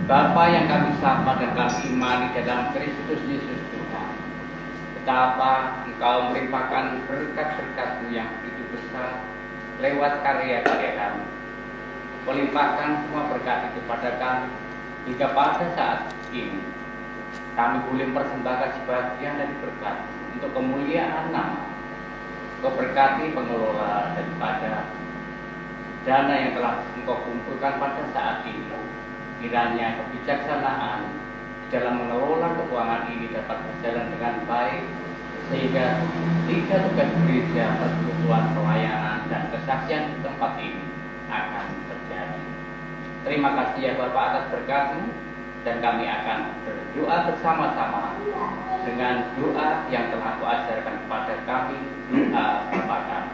Bapa yang kami sapa dan kami imani dalam Kristus Yesus Tuhan, betapa Engkau melimpahkan berkat-berkat-Mu yang begitu besar lewat karya-karya kami. Melimpahkan semua berkat itu pada kami, hingga pada saat ini kami boleh mempersembahkan sebagian dari berkat untuk kemuliaan nama. Kau berkati pengelola daripada dana yang telah Engkau kumpulkan pada saat ini. Kiranya kebijaksanaan dalam mengelola keuangan ini dapat berjalan dengan baik, sehingga tiga tugas gereja, persekutuan, pelayanan, dan kesaksian di tempat ini akan terjadi. Terima kasih ya Bapak atas berkat-Mu, dan kami akan berdoa bersama-sama dengan doa yang telah Kau ajarkan kepada kami, doa Bapa kami.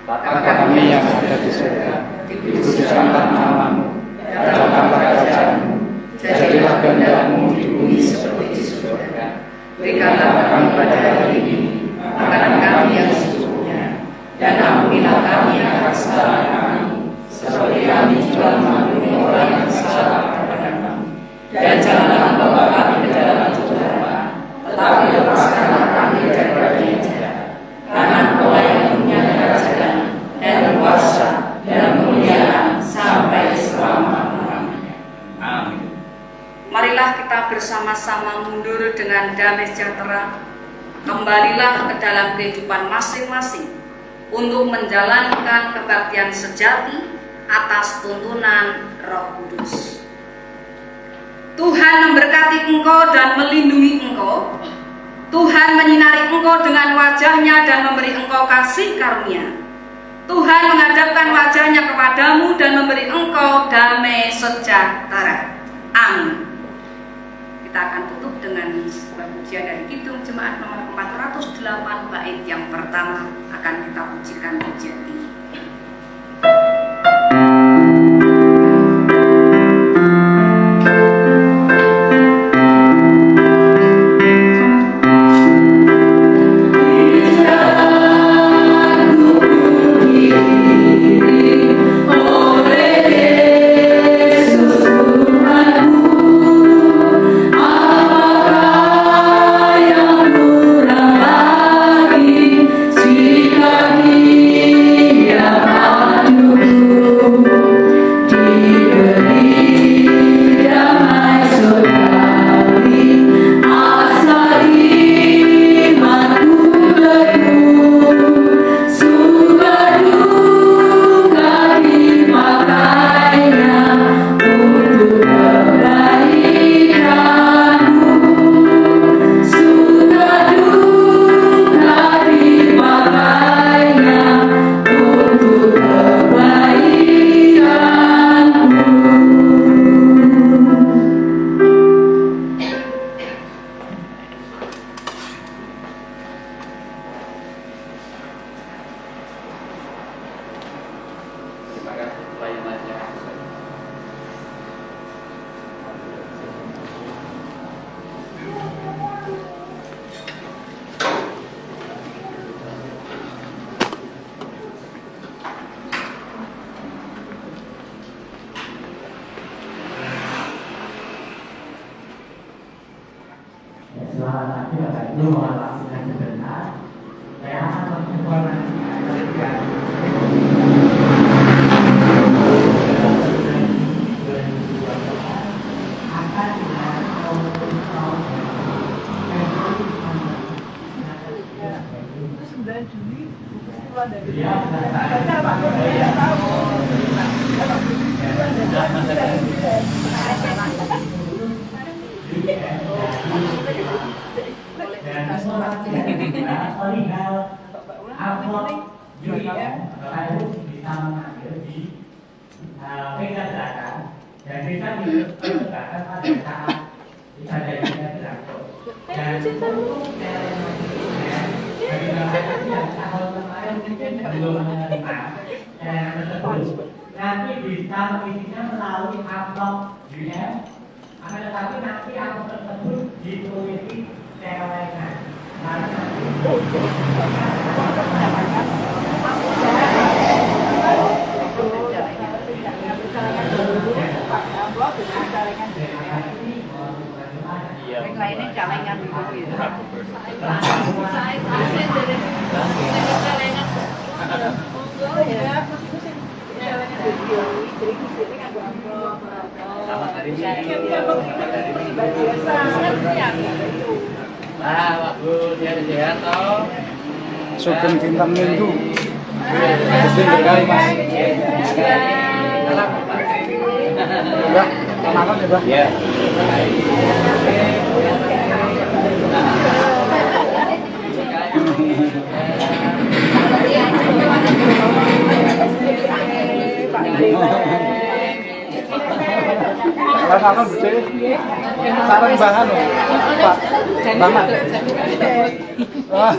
Bapa kami yang ada di surga, dikuduskanlah nama-Mu, datanglah kerajaan-Mu, jadilah kehendak-Mu di bumi seperti di surga. Berikanlah kami pada hari ini makanan kami yang secukupnya, dan ampunilah kami akan kesalahan kami, seperti kami juga mengampuni orang yang salah kepada kami. Dan janganlah membawa kami ke dalam cobaan, tetapi lepaskanlah kami daripada yang jahat. Karena Engkau yang punya kerajaan dan kuasa dan kemuliaan sampai selama-lamanya. Amin. Marilah kita bersama-sama mundur dengan damai sejahtera. Kembalilah ke dalam kehidupan masing-masing untuk menjalankan kebaktian sejati atas tuntunan Roh Kudus. Tuhan memberkati engkau dan melindungi engkau. Tuhan menyinari engkau dengan wajah-Nya dan memberi engkau kasih karunia. Tuhan menghadapkan wajah-Nya kepadamu dan memberi engkau damai sejahtera. Amin. Kita akan tutup dengan sebuah pujian dari Kidung Jemaat nomor 408 bait yang pertama. Akan kita pujikan pujian ini. Nanti bisa mengisinya melalui amplop UM, akan tetapi nanti amplop tersebut ditulisi celengan. Nanti Selamat hari Minggu. Pak Bu, sehat toh. Sugeng dinten Minggu. Mesti berkali Mas. Ya, makan ya, Pak. Ya. Makan betul. Sarang bahan loh. Pak. Banget. Wah.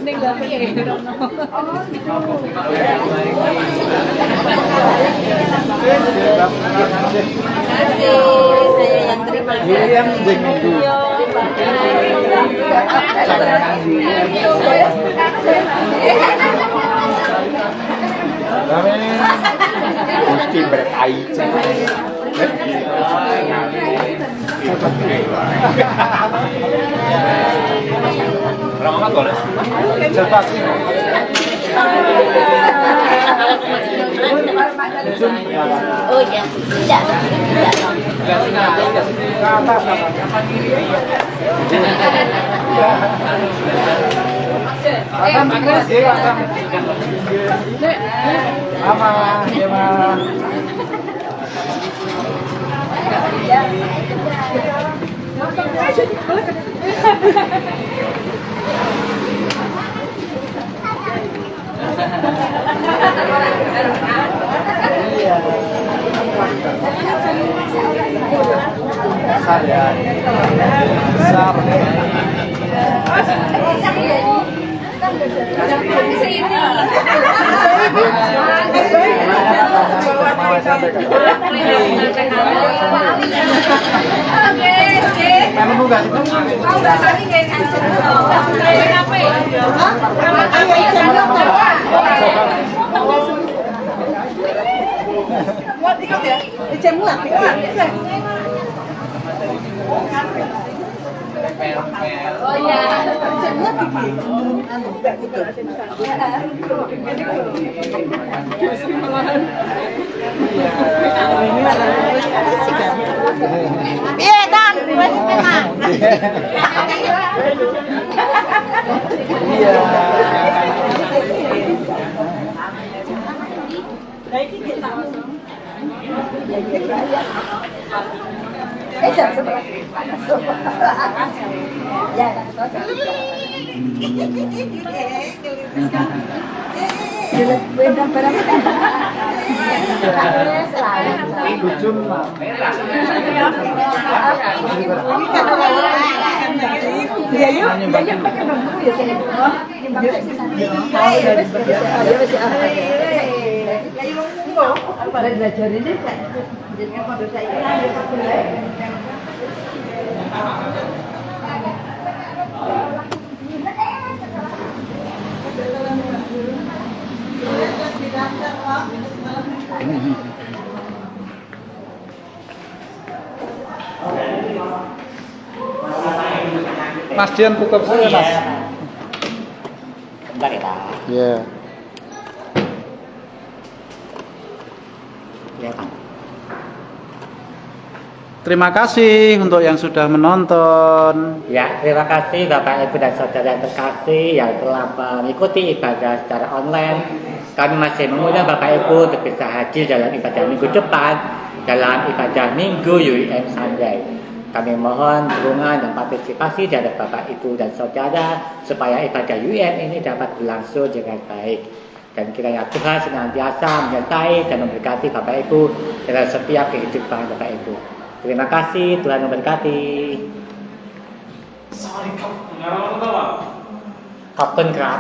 Yang Minggu. Mesti berkaitan. Ramah boleh. Cepat. Oh ya, tidak. Ke atas apa? Saya besar. Oh ya. Iya kan, jam 11. Ya, Mas Dian tutup saya Mas. Bentar ya Pak. Iya. Ya Pak. Terima kasih untuk yang sudah menonton. Ya, terima kasih Bapak Ibu dan Saudara yang terkasih yang telah mengikuti ibadah secara online. Kami masih mengundang Bapak Ibu untuk bisa hadir dalam ibadah minggu depan dalam ibadah Minggu UIM Sunday. Kami mohon dukungan dan partisipasi dari Bapak Ibu dan Saudara supaya ibadah UIM ini dapat berlangsung dengan baik. Dan kiranya Tuhan senantiasa menyertai dan memberkati Bapak Ibu dalam setiap kehidupan Bapak Ibu. Terima kasih, Tuhan memberkati. Sorry, ขอบคุณครับ